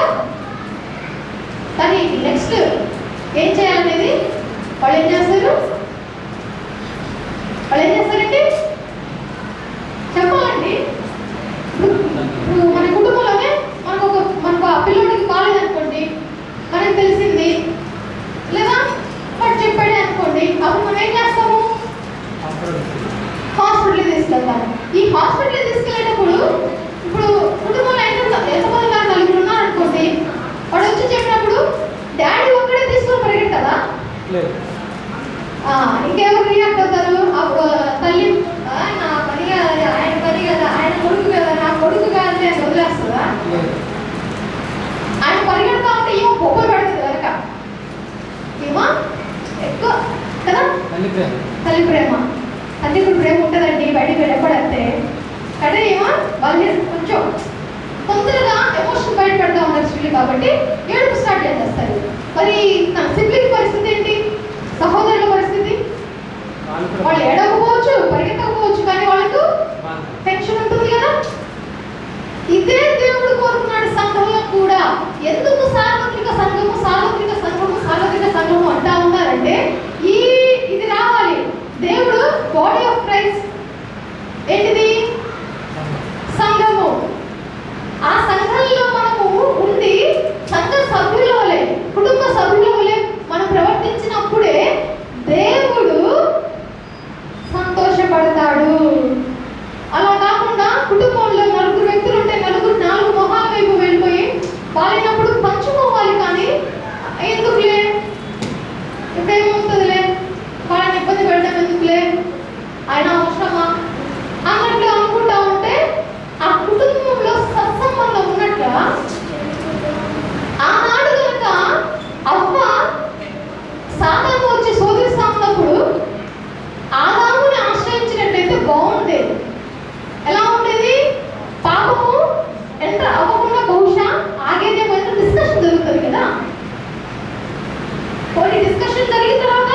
దాని నెక్స్ట్ ఏం చేయాలనేది వాళ్ళు ఏం చేస్తారు? చెప్పాలండి. మన కుటుంబంలోనే మనకు ఆ పిల్లోడికి బాగాలేదనుకోండి, మనకు తెలిసింది లేదా వాడు చెప్పాడే అనుకోండి, అప్పుడు మనం ఏం చేస్తాము? హాస్పిటల్కి తీసుకెళ్తాము. ఈ హాస్పిటల్కి తీసుకెళ్ళేటప్పుడు ఇప్పుడు కుటుంబంలో ఎంతమంది నలుగురు ఉన్నారు అనుకోండి, వాడు వచ్చి చెప్పినప్పుడు డాడీ ఒక్కడే తీసుకొని పరిగెడతారా? ఇంకెవరు రియాక్ట్ అవుతారు? తల్లి నా పని కాదు, ఆయన పని కదా, ఆయన కొడుకు కదా, నా కొడుకు కాదు అని వదిలేస్తుందా? ఆయన పరిగెడతా ఉంటే ఏమో బొబ్బ పెడుతుంది కనుక ఏమో ఎక్కువ కదా. తల్లి ప్రేమ, తండ్రికి ప్రేమ ఉంటుందండి బయటికి వెళ్ళపడితే. అంటే ఏమో వాళ్ళు కొంచెం తొందరగా ఎమోషన్ బయట పెడతా ఉన్నారు స్త్రీలు కాబట్టి ఏడుపు స్టార్ట్ చేసేస్తారు. మరి నా సిబ్లింగ్ పరిస్థితి ఏంటి? సహోదరుల పరిస్థితి? వాళ్ళు ఏడవకపోవచ్చు, పరిగెత్తకపోవచ్చు, కానీ వాళ్ళకు టెన్షన్ ఉంటుంది కదా. ఇదే దేవుడు కోరుకున్నాడు సంఘంలో కూడా. ఎందుకు సార్వత్రిక సంఘము అంటా ఉన్నారంటే ఇది రావాలి. దేవుడు బాడీ ఆఫ్ క్రైస్ట్ ఏంటిది? సంఘము. ఆ సంఘంలో మనము ఉండి సంఘ సభ్యుల వలె, కుటుంబ సభ్యుల వలె మనం ప్రవర్తించినప్పుడే దేవుడు సంతోషపడతాడు. అలా కాకుండా కుటుంబంలో నలుగురు వ్యక్తులు ఉంటే నలుగురు నాలుగు మొహాల వైపు వెళ్ళిపోయి వాళ్ళినప్పుడు పంచుకోవాలి. కానీ ఎందుకులే, ఇప్పుడేమవుతుందిలే, వాళ్ళని ఇబ్బంది పెట్టడం ఎందుకులే, ఆయన అవసరమా అన్నట్లు అనుకుంటా ఉంటే ఆ కుటుంబంలో సత్సంబంధం ఉన్నట్ల ఆనాడు కనుక అవ్వ సాతాను వచ్చి శోధిస్తా ఉన్నప్పుడు ఆదాముని ఆశ్రయించినట్లయితే బాగుండేది. ఎలా ఉండేది? పాపము ఎంటర్ అవ్వకుండా బహుశా ఆగేదేమో. డిస్కషన్ జరుగుతుంది కదా. కొన్ని డిస్కషన్ జరిగిన తర్వాత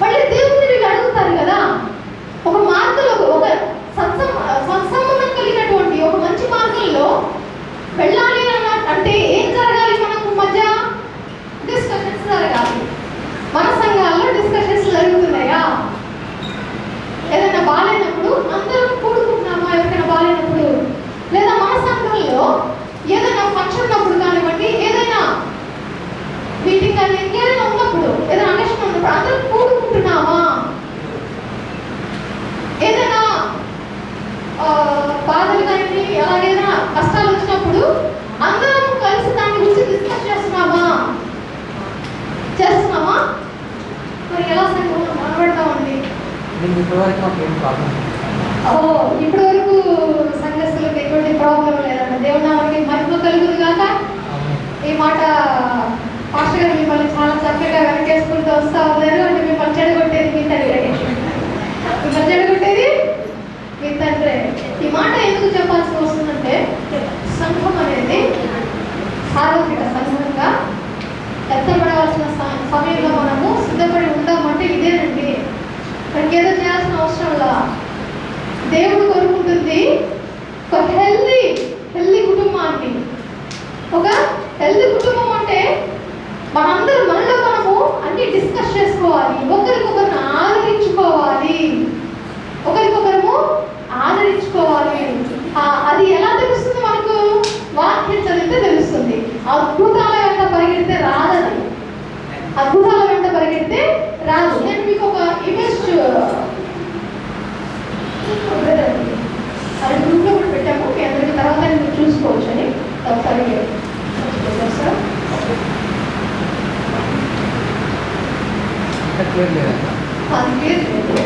మళ్ళీ దేవుడిని వీళ్ళు అడుగుతారు కదా. ఒక మార్గంలో ఒక సత్సంబంధం కలిగినటువంటి ఒక మంచి మార్గంలో వెళ్ళాలి అంటే ఏం జరగాలి? మనకు మధ్య డిస్కషన్స్ జరగాలి. మన సంఘాల్లో డిస్కషన్స్ జరుగుతున్నాయా? ఏదైనా బాగాలేనప్పుడు అందరం కూడుకుంటున్నామా? ఎవరికైనా బాగాలేనప్పుడు, లేదా మన సంఘంలో ఏదైనా ఫంక్షన్ ఉన్నప్పుడు కానివ్వండి, ఏదైనా మీటింగ్ కానీ ఇంకేదైనా ఉన్నప్పుడు, ఏదైనా అండర్స్టాండింగ్ ఉన్నప్పుడు అందరం కష్టాలు వచ్చినప్పుడు అందరం కలిసి దాని గురించి డిస్కస్ చేస్తున్నామా? మరి ఎలా సంఘంలో మాట్లాడతామండి? ఇప్పటి వరకు సంఘస్థులకు ఎటువంటి ప్రాబ్లం లేదండి. దేవుడు నామకి మహిమ కలుగును గాక. ఈ మాట పాస్టర్ గారు మిమ్మల్ని చాలా చక్కగా వెనకేసుకుంటూ వస్తా ఉన్నారు. అంటే మిమ్మల్ని చెడగొట్టేది మీ తండ్రి, మిమ్మల్ని చెడగొట్టేది మీ తండ్రి. ఈ మాట ఎందుకు చెప్పాల్సి వస్తుందంటే, సంఘం అనేది సార్వత్రిక సంఘంగా ఎత్తబడవలసిన సమయంలో మనము సిద్ధపడి ఉంటామంటే ఇదేనండి. మనకి ఏదో చేయాల్సిన అవసరంలా. దేవుడు కోరుకుంటుంది ఒక హెల్దీ కుటుంబాన్ని. ఒక హెల్దీ కుటుంబం అంటే మనందరం మనలో మనము అన్ని డిస్కస్ చేసుకోవాలి, ఒకరికొకరిని ఆదరించుకోవాలి. అది ఎలా తెలుస్తుంది మనకు? వాక్యం చదివితే తెలుస్తుంది. అద్భుతాల వెంట పరిగెడితే రాదు. నేను మీకు ఒక ఇమేజ్ అది గ్రూప్లో కూడా పెట్టాము. మీ అందరికీ తర్వాత మీరు చూసుకోవచ్చు అని ఒకసారి సార్. అది క్లియర్ లేదు.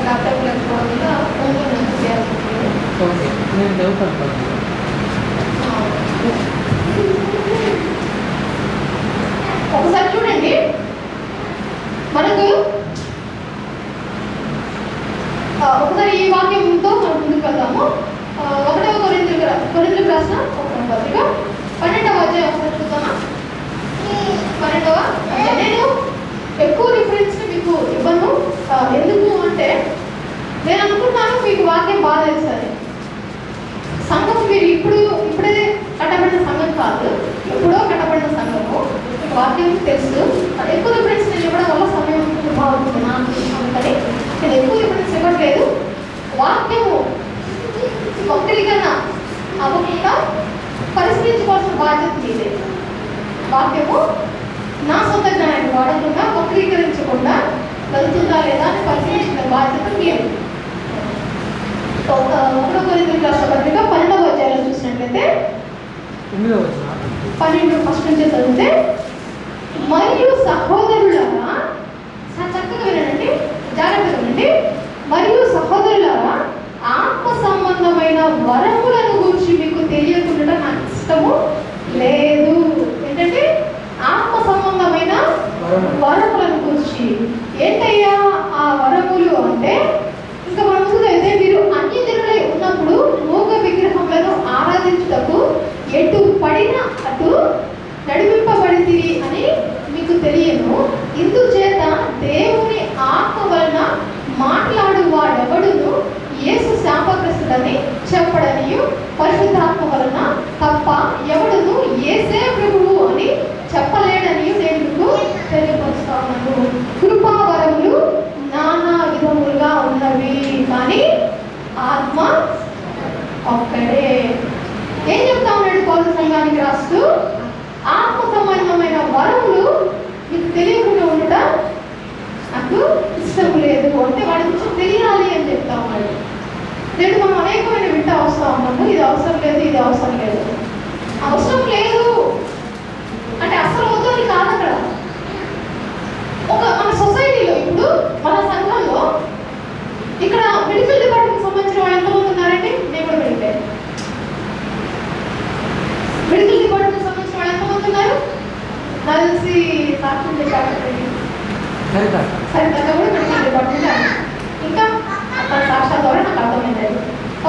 ల్యాప్టాప్ లేకపోవడంగా ఒకసారి చూడండి. మనకు ఒకసారి ఈ వాక్యంతో మనం ముందుకు వెళ్దాము. 1వ కొరింథీయులకు రాసిన 1వ పత్రిక 12వ అధ్యాయం ఒకసారి చూద్దామా? 12వ అధ్యాయం. నేను ఎక్కువ రిఫరెన్స్ మీకు ఇవ్వను. ఎందుకు అంటే నేను అనుకుంటున్నాను మీకు వాక్యం బాగా తెలుస్తుంది. సంఘం మీరు ఇప్పుడే కట్టబడిన సంఘం కాదు, ఎప్పుడో కట్టబడిన సంఘము. వాక్యం తెలుసు. ఎక్కువ రిఫరెన్స్ నేను ఇవ్వడం వల్ల సమయం బాగుంటుంది నాకు. అందుకని నేను ఎక్కువ రిఫరెన్స్ ఇవ్వట్లేదు. వాక్యము ఒక్కరికన్నా అవ్వకుండా పరిశీలించుకోవాల్సిన బాధ్యత మీదే. వాక్యము నా సొంత జ్ఞానాన్ని వాడకుండా వక్రీకరించకుండా వెళ్తుందా లేదా అని పరిశీలించిన బాధ్యత మీరు. 1వ కొరింథీయులకు రాసిన పత్రిక 12వ అధ్యాయంలో చూసినట్లయితే 12 ఫస్ట్ నుంచి చదివితే, మరియు సహోదరులారా, చక్కగా వినండి, జాగ్రత్తగా వినండి. మరియు సహోదరులారా, ఆత్మ సంబంధమైన వరములను గురించి మీకు తెలియకుండా నాకు ఇష్టము లేదు. ఏంటంటే ఆత్మ సంబంధమైన వరములను గురించి. ఏంటయ్యా ఆ వరములు అంటే, ఇంకా మన ముందు అయితే మీరు అన్యజనులై ఉన్నప్పుడు మూగ విగ్రహములను ఆరాధించుటకు ఎటు పడిన అటు నడిపింపబడింది అని మీకు తెలియను. ఇందుచేత దేవుని ఆత్మ వలన మాట్లాడు వాడెవడును యేసు శాపగ్రస్తుడని చెప్పడనియు, పరిశుద్ధాత్మ వలన తప్ప ఎవడును యేసే ప్రభువు అని చెప్పలేడని నేను మీకు తెలియపరుస్తాను. కృపావరములు నానా విధములుగా ఉన్నవి, కానీ ఆత్మ ఒక్కడే. ఏం చెప్తా ఉన్నాడు పౌలు సంఘానికి రాస్తూ? ఆత్మ సంబంధమైన వరములు మీకు తెలియకుండా ఉండటం నాకు ఇష్టం లేదు. అంటే వాడి గురించి తెలియాలి అని చెప్తా ఉన్నాడు. నేను మనం అనేకమైన వింటా వస్తా ఉన్నాము, ఇది అవసరం లేదు, ఇది అవసరం లేదు. అవసరం లేదు అంటే అసలు వద్దని కాదు. అక్కడ మన సొసైటీలో ఇప్పుడు మన సంఘంలో ఇక్కడ మెడికల్ డిపార్ట్మెంట్ సంబంధించిన వాళ్ళు ఎంతమంది ఉన్నారండి? నేను కూడా వెళ్తే మెడికల్ డిపార్ట్మెంట్ సంబంధించిన వాళ్ళు ఎంతమంది ఉన్నారు? నాకు తెలిసి సాక్షి డిపార్ట్మెంట్ సరిగ్గా కూడా మెడికల్ డిపార్ట్మెంట్. ఇంకా అక్కడ సాక్షాత్ ద్వారా నాకు అర్థమైంది.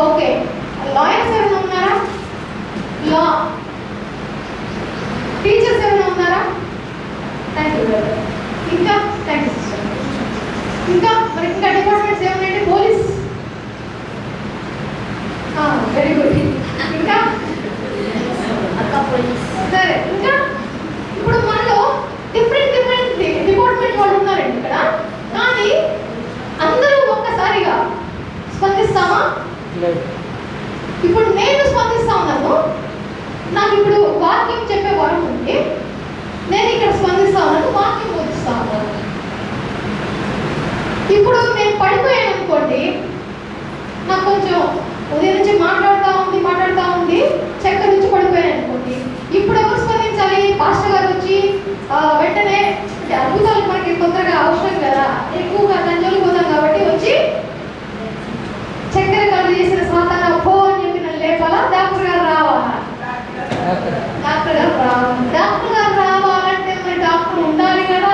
ఓకే, లాయర్స్ ఎవరైనా ఉన్నారా? లా టీచర్స్ ఎవరైనా ఉన్నారా? Thank you brother. ఇంకా థ్యాంక్ యూ సిస్టర్. ఇంకా మరి ఇంకా డిపార్ట్మెంట్స్ ఏమున్నాయండి? Police, very good. ఇంకా సరే, ఇంకా ఇప్పుడు మనలో డిఫరెంట్ డిపార్ట్మెంట్ వాళ్ళు ఉన్నారండి ఇక్కడ. కానీ అందరూ ఒక్కసారిగా స్పందిస్తామా? ఇప్పుడు నేను స్పందిస్తా ఉన్నాను. నాకు ఇప్పుడు వాక్యం చెప్పే వాడు ఉంది, నేను ఇక్కడ స్పందిస్తా ఉన్నాను, వాక్యం బోధిస్తా ఉన్నాను. ఇప్పుడు నేను పడిపోయాను అనుకోండి, నాకు కొంచెం ఉదయం నుంచి మాట్లాడుతూ ఉంది చక్కెర నుంచి పడిపోయాను అనుకోండి. ఇప్పుడు ఎవరు స్పందించాలి? పాస్టర్ గారు వచ్చి వెంటనే అద్భుతాలు మనకి తొందరగా అవసరం కదా, ఎక్కువగా దంజోలు పోతాం కాబట్టి వచ్చి చక్కెర కలుగు చేసిన సాతాన పో అని చెప్పి నన్ను లేపాలా? డాక్టర్ గారు రావాలా? డాక్టర్ గారు రావాలంటే మరి డాక్టర్ ఉండాలి కదా,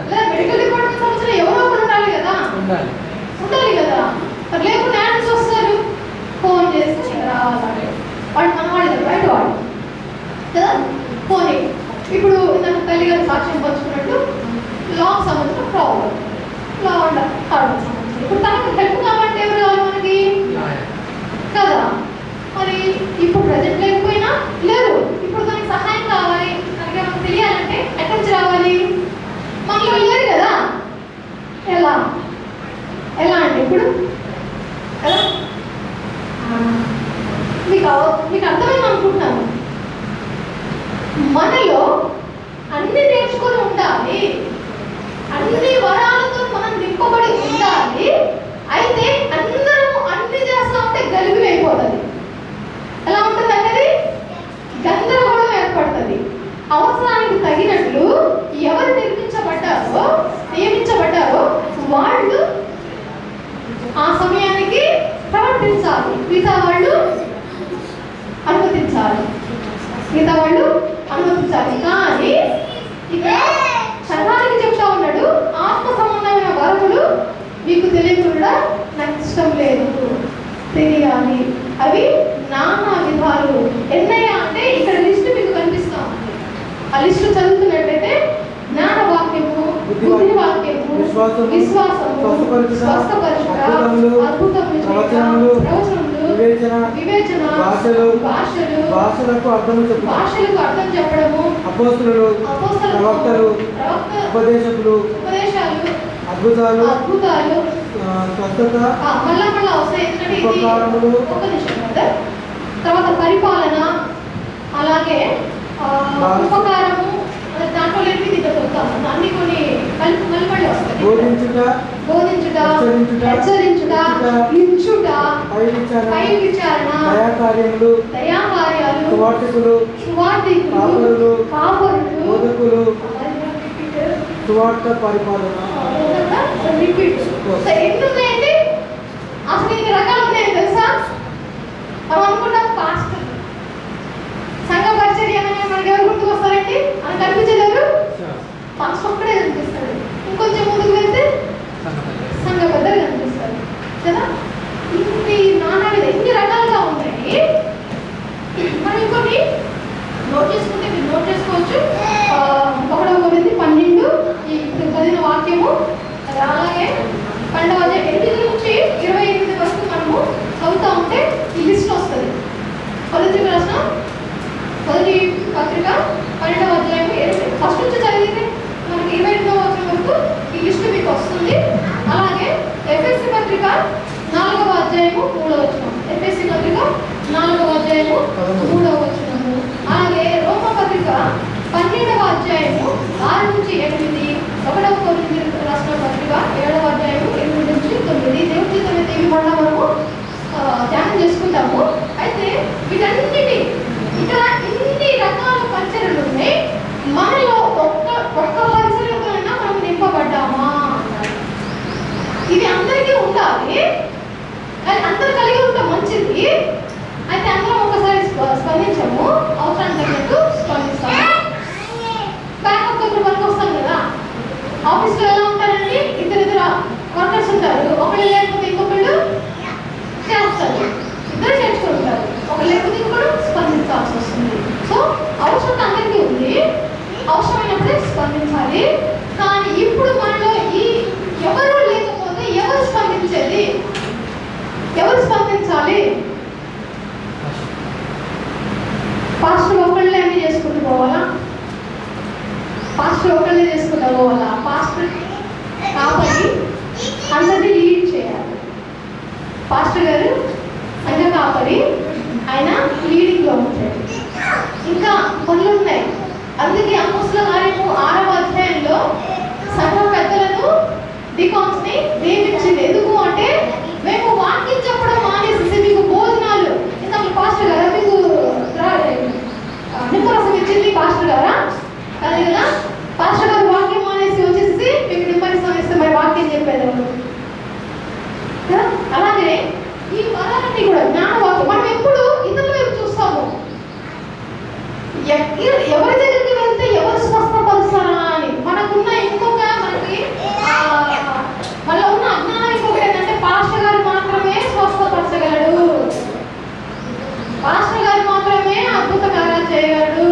లేదా మెడికల్ డిపార్ట్మెంట్ సంబంధించిన ఎవరో ఒకరు ఉండాలి కదా. మరి లేకుండా యాడ్స్ వస్తారు, ఫోన్ చేస్తే రావాలి వాడు మన వాళ్ళు బయట వాడు కదా. ఫోన్ ఇప్పుడు నాకు తల్లి గారు సాక్ష్యం పంచుకున్నట్టు లాంగ్ సంబంధించిన ప్రాబ్లం ఇప్పుడు తనకు హెల్ప్ కావాలంటే ఎవరు కావాలి మనకి కదా. మరి ఇప్పుడు ప్రజెంట్ లేకపోయినా లేరు, ఇప్పుడు తనకి సహాయం కావాలి, తనకి ఏమైనా తెలియాలంటే ఎక్కడి నుంచి రావాలి? మనలో లేరు కదా. ఎలా అంటే ఇప్పుడు కదా మీకు అర్థమైంది అనుకుంటున్నాను. మనలో అన్ని నేర్చుకొని ఉండాలి, అన్ని వరాలతో మనం నింపబడి ఉండాలి. అయితే అందరము అన్ని చేస్తా ఉంటే గలిబిలి అయిపోతుంది. ఎలా ఉంటుంది అనేది గందరగోళం ఏర్పడుతుంది. అవసరానికి తగినట్లు ఎవరు నియమించబడ్డారో వాళ్ళు ఆ సమయానికి ప్రవర్తించాలి, మిగతా వాళ్ళు అనుమతించాలి. కానీ ఇక్కడ సంఘానికి చెప్తా ఉన్నాడు, ఆత్మ సంబంధమైన వరములు మీకు తెలియకుండా నాకు ఇష్టం లేదు, తెలియాలి. అవి నానా విధాలు. ఎన్నయ్యా అంటే ఇక్కడ లిస్టు మీకు కనిపిస్తా ఉంది. ఆ లిస్టు చదువుతున్నట్లయితే జ్ఞాన వాక్యము, బుద్ధి వాక్యము, విశ్వాసము, స్వస్థపరచుట, అద్భుతములు, ప్రవచనములు, వివేచన, భాషలకు అర్థం చెప్పడము, అపోస్తలులు, ప్రవక్తలు, ఉపదేశాలు, అద్భుతాలు, స్వస్థత, మళ్ళా ఉపకారములు, తర్వాత పరిపాలన, అలాగే ఉపకారము, దాంట్లో అన్ని కొన్ని మళ్ళీ వస్తాయి. బోధించుట, హెచ్చరించుట, ఇచ్చుట, పై విచారణ, దయాకార్యాలు, సువార్తికులు, కాపరులు, బోధకులు, సువార్త పరిపాలన. ఎన్ని ఉన్నాయండి? అసలు ఇన్ని రకాలు ఉన్నాయని తెలుసా? మనం అనుకుంటాం పాస్టర్, సంఘ పరిచర్య మనకి ఎవరు గుర్తుకు వస్తారండి? మనకు కనిపించలేరు, పాస్టర్ ఒక్కడే కనిపిస్తాడు. ఇంకొంచెం ముందుకు వెళ్తే సంఘ పెద్దలు కనిపిస్తారు కదా. ఇన్ని నానా ఎన్ని రకాలుగా ఉన్నాయి. మనం ఇంకొన్ని నోట్ చేసుకుంటే మీరు నోట్ చేసుకోవచ్చు. 1 కొరింథీ 12 ఈ చదివిన వాక్యము, అలాగే 12వ అధ్యాయం 8 నుంచి 28 వరకు మనము చదువుతూ ఉంటే ఈ లిస్ట్ వస్తుంది. కొరింథీయులకు రాసిన మొదటి పత్రిక 12వ అధ్యాయం ఫస్ట్ నుంచి చదివితే మనకి 28వ వచనం వరకు ఈ లిస్ట్ మీకు వస్తుంది. అలాగే ఎఫెసీ పత్రిక 4వ అధ్యాయము 3వ వచనం, ఎఫెసీ పత్రిక 4వ అధ్యాయము 3వ వచనము, అలాగే రోమ పత్రిక 12వ అధ్యాయము 6 నుంచి 8, 1వ కొరింథీయులకు రాసిన పత్రిక 7వ అధ్యాయము 8 నుంచి 9. దేవుడి చిత్తమైతే ఇవి కూడా మనము ధ్యానం చేసుకుంటాము. అయితే వీటన్నిటి ఇక్కడ ఇన్ని రకాల పరిచర్యలు ఉన్నాయి. మనలో ఒక్క పరిచర్యలైనా మనం నింపబడ్డామా? ఇది అందరికీ ఉండాలి, అందరు కలిగి ఉంటే మంచిది. అయితే అందరం ఒకసారి స్పందించాము, అవసరానికి తగ్గట్టు స్పందిస్తాము. బ్యాకప్ ఒకరు పనికి వస్తాం కదా. ఆఫీస్లో ఎలా ఉంటారండి? ఇద్దరు వర్కర్స్ ఉంటారు, ఒకళ్ళు లేకపోతే ఇంకొకళ్ళు చేస్తారు, ఇద్దరు చేర్చుకుంటారు. ఒకళ్ళు లేకపోతే ఇంకొకళ్ళు స్పందించాల్సి వస్తుంది. సో అవసరం అందరికీ ఉంది, అవసరమైనప్పుడే స్పందించాలి. కానీ ఇప్పుడు మనలో ఈ ఎవరు లేకపోతే ఎవరు స్పందించేది? ఎవరు స్పందించాలి? పాస్టర్ ఒకళ్ళే అన్ని చేసుకుంటూ పోవాలా? పాస్టర్ ఒకళ్ళే చేసుకుంటూ పోవాలా? పాస్టర్ కాబట్టి అందరినీ లీడ్ చేయాలి. పాస్టర్ గారు సంఘ కాపరి, ఆయన లీడింగ్లో ఉంటాడు. ఇంకా పనులు ఉన్నాయి. అందుకే అపోస్తలుల కార్యము 6వ అధ్యాయంలో సంఘ పెద్దలను డికాన్స్ ని నియమించింది. ఎందుకు అంటే మేము వాక్యం చెప్పడం మానేసి మీకు భోజనాలు ఇంత పాస్టర్ గారా మీకు నిమ్మరసం ఇచ్చింది పాస్టర్ గారా అదే కదా, పాస్టర్ గారు వాక్యం మానేసి వచ్చేసి మీకు నిమ్మరసం ఇస్తే మరి వాక్యం చెప్పేది కదా. అలాగే ఈ వరాలన్నీ కూడా జ్ఞానవాక్యం మనం ఎప్పుడు ఇతరుల వైపు చూస్తాము, ఎవరి దగ్గరికి వెళ్తే ఎవరు స్వస్థపరుస్తారా అని. మనకున్న ఇంకొక మనకి మళ్ళీ ఉన్న అజ్ఞానం ఇంకొకటి ఏంటంటే పాస్టర్ గారు మాత్రమే స్వస్థపరచగలడు, పాస్టర్ గారు మాత్రమే అద్భుత కార్యాలు చేయగలడు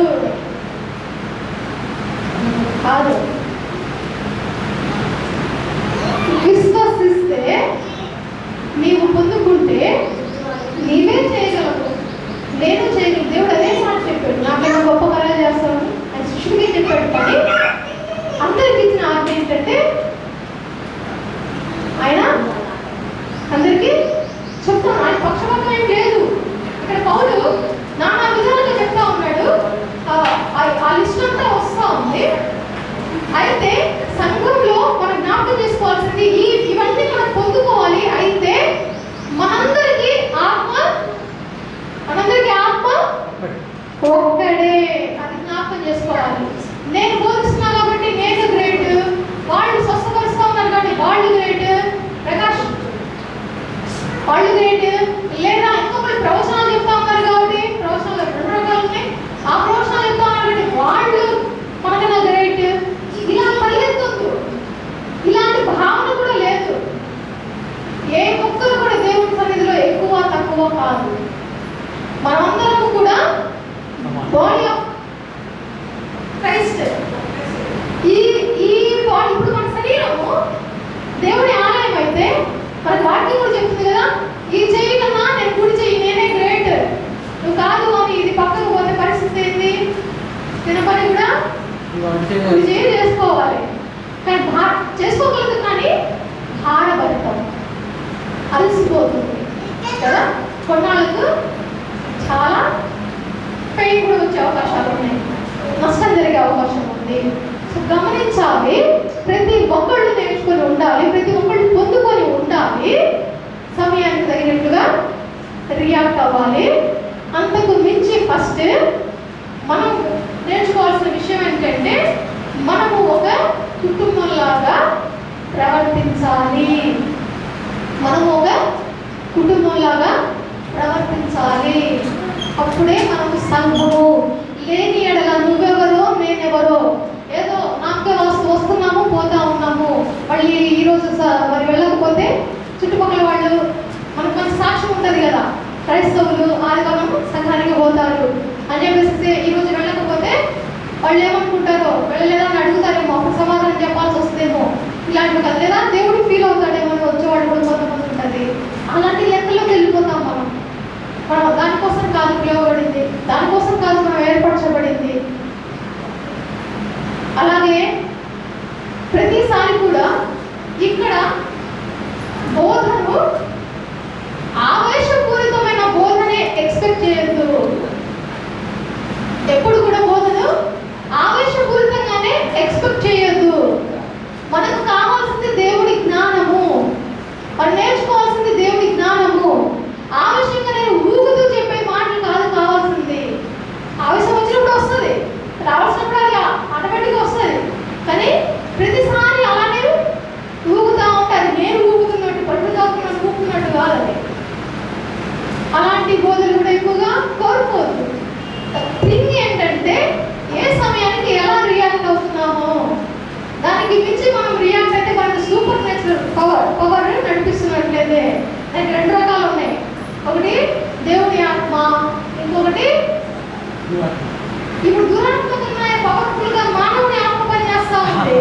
కాదు. విశ్వసిస్తే నీవు పొందుకుంటే నీవే చేయగలవు, నేను చేయగలను. దేవుడు అదే మాట చెప్పాడు, నాకేమో గొప్ప కార్యాలు చేస్తాను అని శిష్యుడికి చెప్పాడు. కానీ అందరికి ఇచ్చిన ఆజ్ఞ ఏంటంటే ఆయన అందరికీ చెప్తాను, ఆయన పక్షపాతం ఏం లేదు. ఇక్కడ పౌలు నానా విధాలుగా చెప్తా ఉన్నాడు, ఆ లిస్ట్ అంతా వస్తూ ఉంది. అయితే సంఘంలో మనం జ్ఞాపకం చేసుకోవాల్సింది ఇవన్నీ మనం పొందుకోవాలి. అయితే మనందరికీ ఆత్మ ఒక్కడే, అది జ్ఞాపకం చేసుకోవాలి. నేను బోధిస్తున్నా కాబట్టి నేను గ్రేట్, వాళ్ళు స్వస్థపరుస్తా ఉన్నారు కాబట్టి వాళ్ళు గ్రేట్, ప్రకాష్ వాళ్ళు గ్రేట్, లేదా ఇంకొకరు ప్రవచనాలు చెప్తా ఉన్నారు కాబట్టి ప్రవచనాలు 2 రకాలు ఉన్నాయి, ఆ ప్రవచనాలు చెప్తా ఉన్నారు కాబట్టి వాళ్ళు మనకన్నా గ్రేట్. ఇలా పరిగెత్తొద్దు, ఇలాంటి భావన కూడా లేదు. ఏ ఒక్కరు కూడా దేవుని సన్నిధిలో ఎక్కువ తక్కువ కాదు. మనమందరము కూడా బాడీ ఆఫ్ క్రైస్ట్. ఈ బాడీ ఇప్పుడు మన శరీరము దేవుని ఆలయం అయితే మన వాక్యం కూడా చెప్తుంది కదా, ఈ చెయ్యి కన్నా నేను కుడి చెయ్యి నేనే గ్రేట్, నువ్వు కాదు అని ఇది పక్కకు పోతే పరిస్థితి ఏంది? తిన పని కూడా కుడి చెయ్యి చేసుకోవాలి. కానీ చేసుకోగలదు, కానీ భారభరితం అలసిపోతుంది కదా, కొన్నాళ్ళకు చాలా పెయిన్ కూడా వచ్చే అవకాశాలు ఉన్నాయి, నష్టం జరిగే అవకాశం ఉంది. సో గమనించాలి, ప్రతి ఒక్కళ్ళు నేర్చుకొని ఉండాలి, ప్రతి ఒక్కళ్ళు పొందుకొని ఉండాలి, సమయానికి తగినట్లుగా రియాక్ట్ అవ్వాలి. అంతకు మించి ఫస్ట్ మనం నేర్చుకోవాల్సిన విషయం ఏంటంటే మనము ఒక కుటుంబంలాగా ప్రవర్తించాలి. మనము ఒక కుటుంబంలాగా ప్రవర్తించాలి. అప్పుడే మనకు సంఘము. లేని ఎడల నువ్వెవరో నేనెవరో, ఏదో నాకే వస్తున్నాము పోతా ఉన్నాము, మళ్ళీ ఈరోజు మరి వెళ్ళకపోతే చుట్టుపక్కల వాళ్ళు మనకు మంచి సాక్ష్యం ఉంటుంది కదా, క్రైస్తవులు ఆదివారం సంఘానికి పోతారు అని చెప్పేసి ఈరోజు వెళ్ళకపోతే వాళ్ళు ఏమనుకుంటారో, వెళ్ళలేదని అడుగుతారేమో, అప్పుడు సమాధానం చెప్పాల్సి వస్తుందేమో, ఇలాంటివి కదా, లేదా దేవుడు ఫీల్ అవుతాడేమో వచ్చేవాళ్ళు కూడా కొంతమంది ఉంటుంది. అలాంటి లెక్కలోకి వెళ్ళిపోతాం మనం. మనం దానికోసం కాదు పిలువబడింది, దానికోసం కాదు మనం ఏర్పరచబడింది. అలాగే ప్రతిసారి కూడా ఇక్కడ బోధను ఆవేశపూరితమైన బోధనే ఎక్స్పెక్ట్ చేయొద్దు. ఎప్పుడు కూడా బోధను ఆవేశపూరితంగానే ఎక్స్పెక్ట్ చేయొద్దు. మనకు కావాల్సింది దేవుడి జ్ఞానము, మనం నేర్చుకోవాల్సింది దేవుడి జ్ఞానము. ఆవేశంగా నేను ఊగుతూ చెప్పే మాటలు కాదు కావాల్సింది. ఆవేశం వచ్చినప్పుడు వస్తుంది, రావాల్సినప్పుడు అది ఆటోమేటిక్గా వస్తుంది. కానీ ప్రతిసారి అలానే ఊగుతూ ఉంటే అది నేను ఊగుతున్నట్టు, పట్టు తాగుతున్నట్టు, ఊపుతున్నట్టు కాదు. అది అలాంటి బోధలు కూడా ఎక్కువగా కోరుకోవద్దు. థింగ్ ఏంటంటే ఏ సమయానికి ఎలా రియాక్ట్ అవుతున్నామో దానికి మించి మనం రియాక్ట్ అయితే మనకి సూపర్ న్యాచురల్ పవర్ నడిపిస్తున్నట్లయితే. దానికి 2 రకాలు ఉన్నాయి, ఒకటి దేవుని ఆత్మ, ఇంకొకటి ఇప్పుడు దురాత్మకంగా పవర్ఫుల్ గా మానవుని ఆత్మ పనిచేస్తా ఉంది.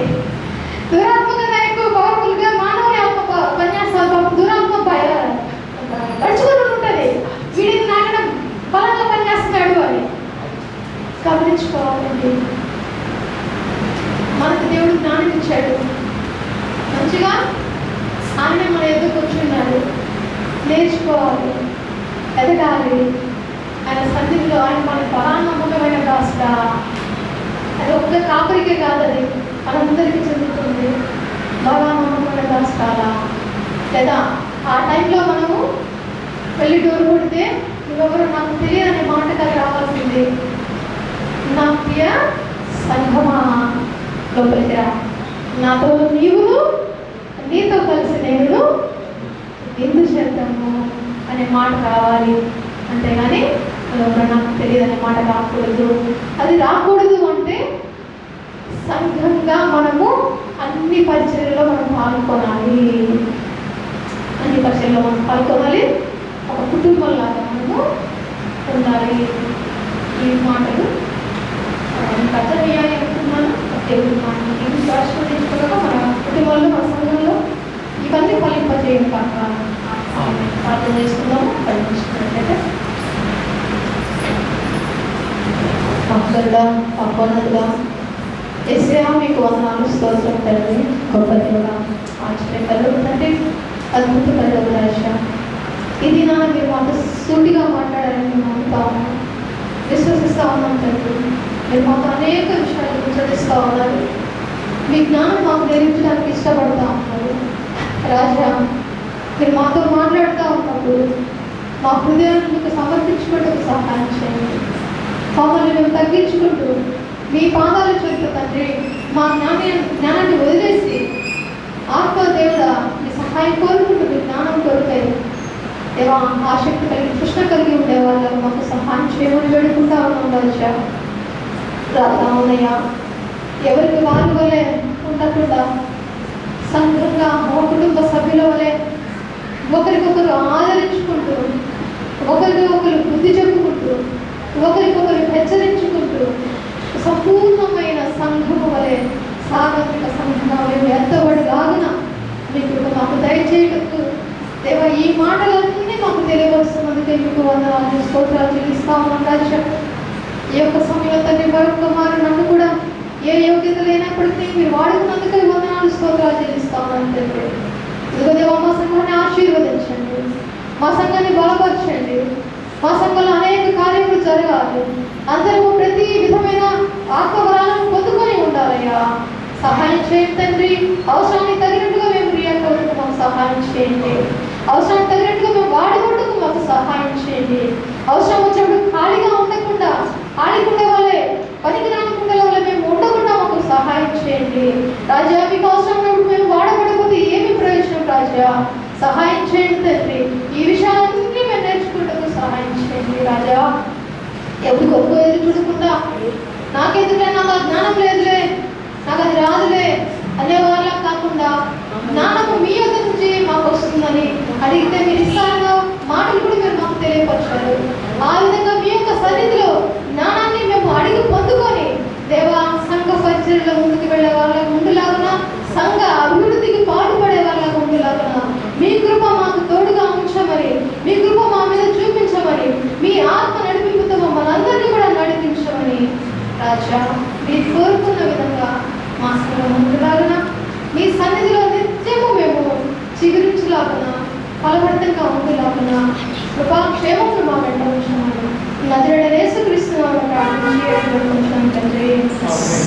దురాత్మకంగా ఎక్కువ పవర్ఫుల్ గా మానవుని ఆత్మ పనిచేస్తారు. దురాత్మ గడుచుకుని ఉంటుంది, వీడికి నాకన్నా బలంగా పనిచేస్తున్నాడు అని గమనించుకోవాలండి. మనకు దేవుడు జ్ఞానం ఇచ్చాడు, మంచిగా ఆయన మన ఎదురు కూర్చున్నాడు. నేర్చుకోవాలి, ఎదగాలి. ఆయన సన్నిధిలో ఆయన మన పరాన్నమ్మకమైన దాసుడా. అది ఒక్క కాపరికే కాదు, అది మనందరికీ చెందుతుంది. బాగా నమ్మకం దాచాలా? లేదా ఆ టైంలో మనము వెళ్ళి డోర్ కొడితే నువ్వెవరో నాకు తెలియదనే మాట కదా రావాల్సింది. నా ప్రియ సంఘమా, లోపలికి రా, నాతో నీవును నీతో కలిసి నేను ఎందు చేద్దాము అనే మాట రావాలి. అంతేగాని ఎవరో నాకు తెలియదనే మాట రాకూడదు. అది రాకూడదు అంటే సంఘంగా మనము అన్ని పరిచర్యలో మనం పాల్గొనాలి. అన్ని పరిచర్యలో మనం పాల్గొనాలి. ఒక కుటుంబంలాగా మనము ఉండాలి. ఈ మాటలు కథనీయాలి అనుకున్నాను. దేవుడి మాటలు ఆశీర్వదించుకోగా మన కుటుంబంలో, మన సంఘంలో ఇవన్నీ ఫలింపజేయడం కాక ప్రార్థన చేసుకుందాము. ఫలించుకున్నట్లయితే భక్తులుగా అబ్బోన్నతుగా యేసయ్యా మీకు వందనాలు, స్తోత్రం తండ్రి. గొప్ప దేవుడా, ఆశ్చర్యకరుడు తండ్రి, అద్భుతకరుడు రాజా. ఇది మీరు మాకు సూటిగా మాట్లాడాలని మేము నమ్ముతాము, విశ్వసిస్తూ ఉన్నాం తండ్రి. మీరు మాకు అనేక విషయాలు గుర్తిస్తూ ఉన్నారు. మీ జ్ఞానం మాకు నేర్పించడానికి ఇష్టపడతా ఉన్నారు రాజా. మీరు మాతో మాట్లాడుతూ ఉన్నప్పుడు మా హృదయాన్ని మీకు సమర్పించుకుంటూ సహాయం చేయండి. మమ్మల్ని మేము తగ్గించుకుంటూ మీ పాదాల చెట్టు తండ్రి మా జ్ఞానాన్ని వదిలేసి ఆత్మ దేవుడా మీ సహాయం కోరుకుంటూ మీ జ్ఞానం కోరుతాయి దేవా. ఆసక్తి కలిగి కృష్ణ కలిగి ఉండే వాళ్ళకు మాకు సహాయం చేయమని వేడుకుంటా ఉన్నాం రాజా. రావునయ్యా, ఎవరికి వారి వలె ఉండకుండా సంఘంగా ఒక కుటుంబ సభ్యుల వలె ఒకరికొకరు ఆదరించుకుంటూ, ఒకరికి ఒకరు బుద్ధి చెప్పుకుంటూ, ఒకరికొకరు హెచ్చరించుకుంటూ సంపూర్ణమైన సంఘము వలె సార్వత్రిక సంఘంగా మేము ఎత్తబడిలాగున మీకు మాకు దయచేయటకు దేవా ఈ మాటలన్నీ మాకు తెలియవలసినందుకే మీకు వందనాలు, స్తోత్రాలు చెల్లిస్తా ఉన్నాం రాజా. ఈ యొక్క సమయంలో తండ్రి మరొక మారు నన్ను కూడా ఏ యోగ్యత లేనప్పటికీ మీరు వాడుకున్నందుకే వందనాలు, స్తోత్రాలు చెల్లిస్తా ఉన్నాను తండ్రి. ఇదిగో దేవా మా సంఘాన్ని ఆశీర్వదించండి, మా సంఘాన్ని బలపరచండి. మా సంఘంలో అనేక కార్యములు జరగాలి. అందరూ ప్రతి విధమైన ఆత్మవరాలను పొందుకొని ఉండాలయ్యా. సహాయం చేయండి తండ్రి. అవసరానికి తగినట్టుగా మేము క్రియాకలకు మాకు సహాయం చేయండి. అవసరానికి తగినట్టుగా మేము వాడుకుంటూ మాకు సహాయం చేయండి. అవసరం వచ్చినప్పుడు ఖాళీగా ఉండకుండా, ఖాళీకుండే వాళ్ళే పనికి రాకుండా వల్ల మేము ఉండకుండా మాకు సహాయం చేయండి రాజా. మీకు అవసరం ఉన్నప్పుడు మేము వాడబడకపోతే ఏమి ప్రయోజనం రాజా. సహాయం చేయండి తండ్రి. ఈ విషయాలన్నీ మేము నేర్చుకుంటూ సహాయం చేయండి రాజా. ఎవరి కొరకు ఎదురు చూడకుండా నాకెందుకే, నాకు ఆ జ్ఞానం లేదులే, నాకు అది రాదులే అనే వాళ్ళ కాకుండా జ్ఞానము మీ యొక్క నుంచి మాకు వస్తుందని అడిగితే మీరు ఇస్తారన్న మాటలు కూడా మీరు మాకు తెలియపరిచారు. ఆ విధంగా మీ యొక్క సన్నిధిలో జ్ఞానాన్ని మేము అడిగి పొందుకొని దేవా సంఘ పరిచర్యలో ముందుకు వెళ్ళే వాళ్ళ ముందులాగున, సంఘ అభివృద్ధికి పాటుపడే వాళ్ళ ముందులాగున మీ కృప మాకు తోడుగా ఉంచమని, మీ కృప మా మీద చూపించమని, మీ ఆత్మ నడిపింపుతో మమ్మల్ని అందరినీ కూడా నడిపించమని రాజా. మీరు కోరుకున్న విధంగా మా సంఘం ముందులాగున మీ సన్నిధిలో నిత్యము మేము చిగురించులాగున, ఫలవంతంగా ఉండులాగున కృపాక్షేమమును మా వెంట ఉంచమని నజరేయుడైన యేసుక్రీస్తు నామమున ప్రార్థించి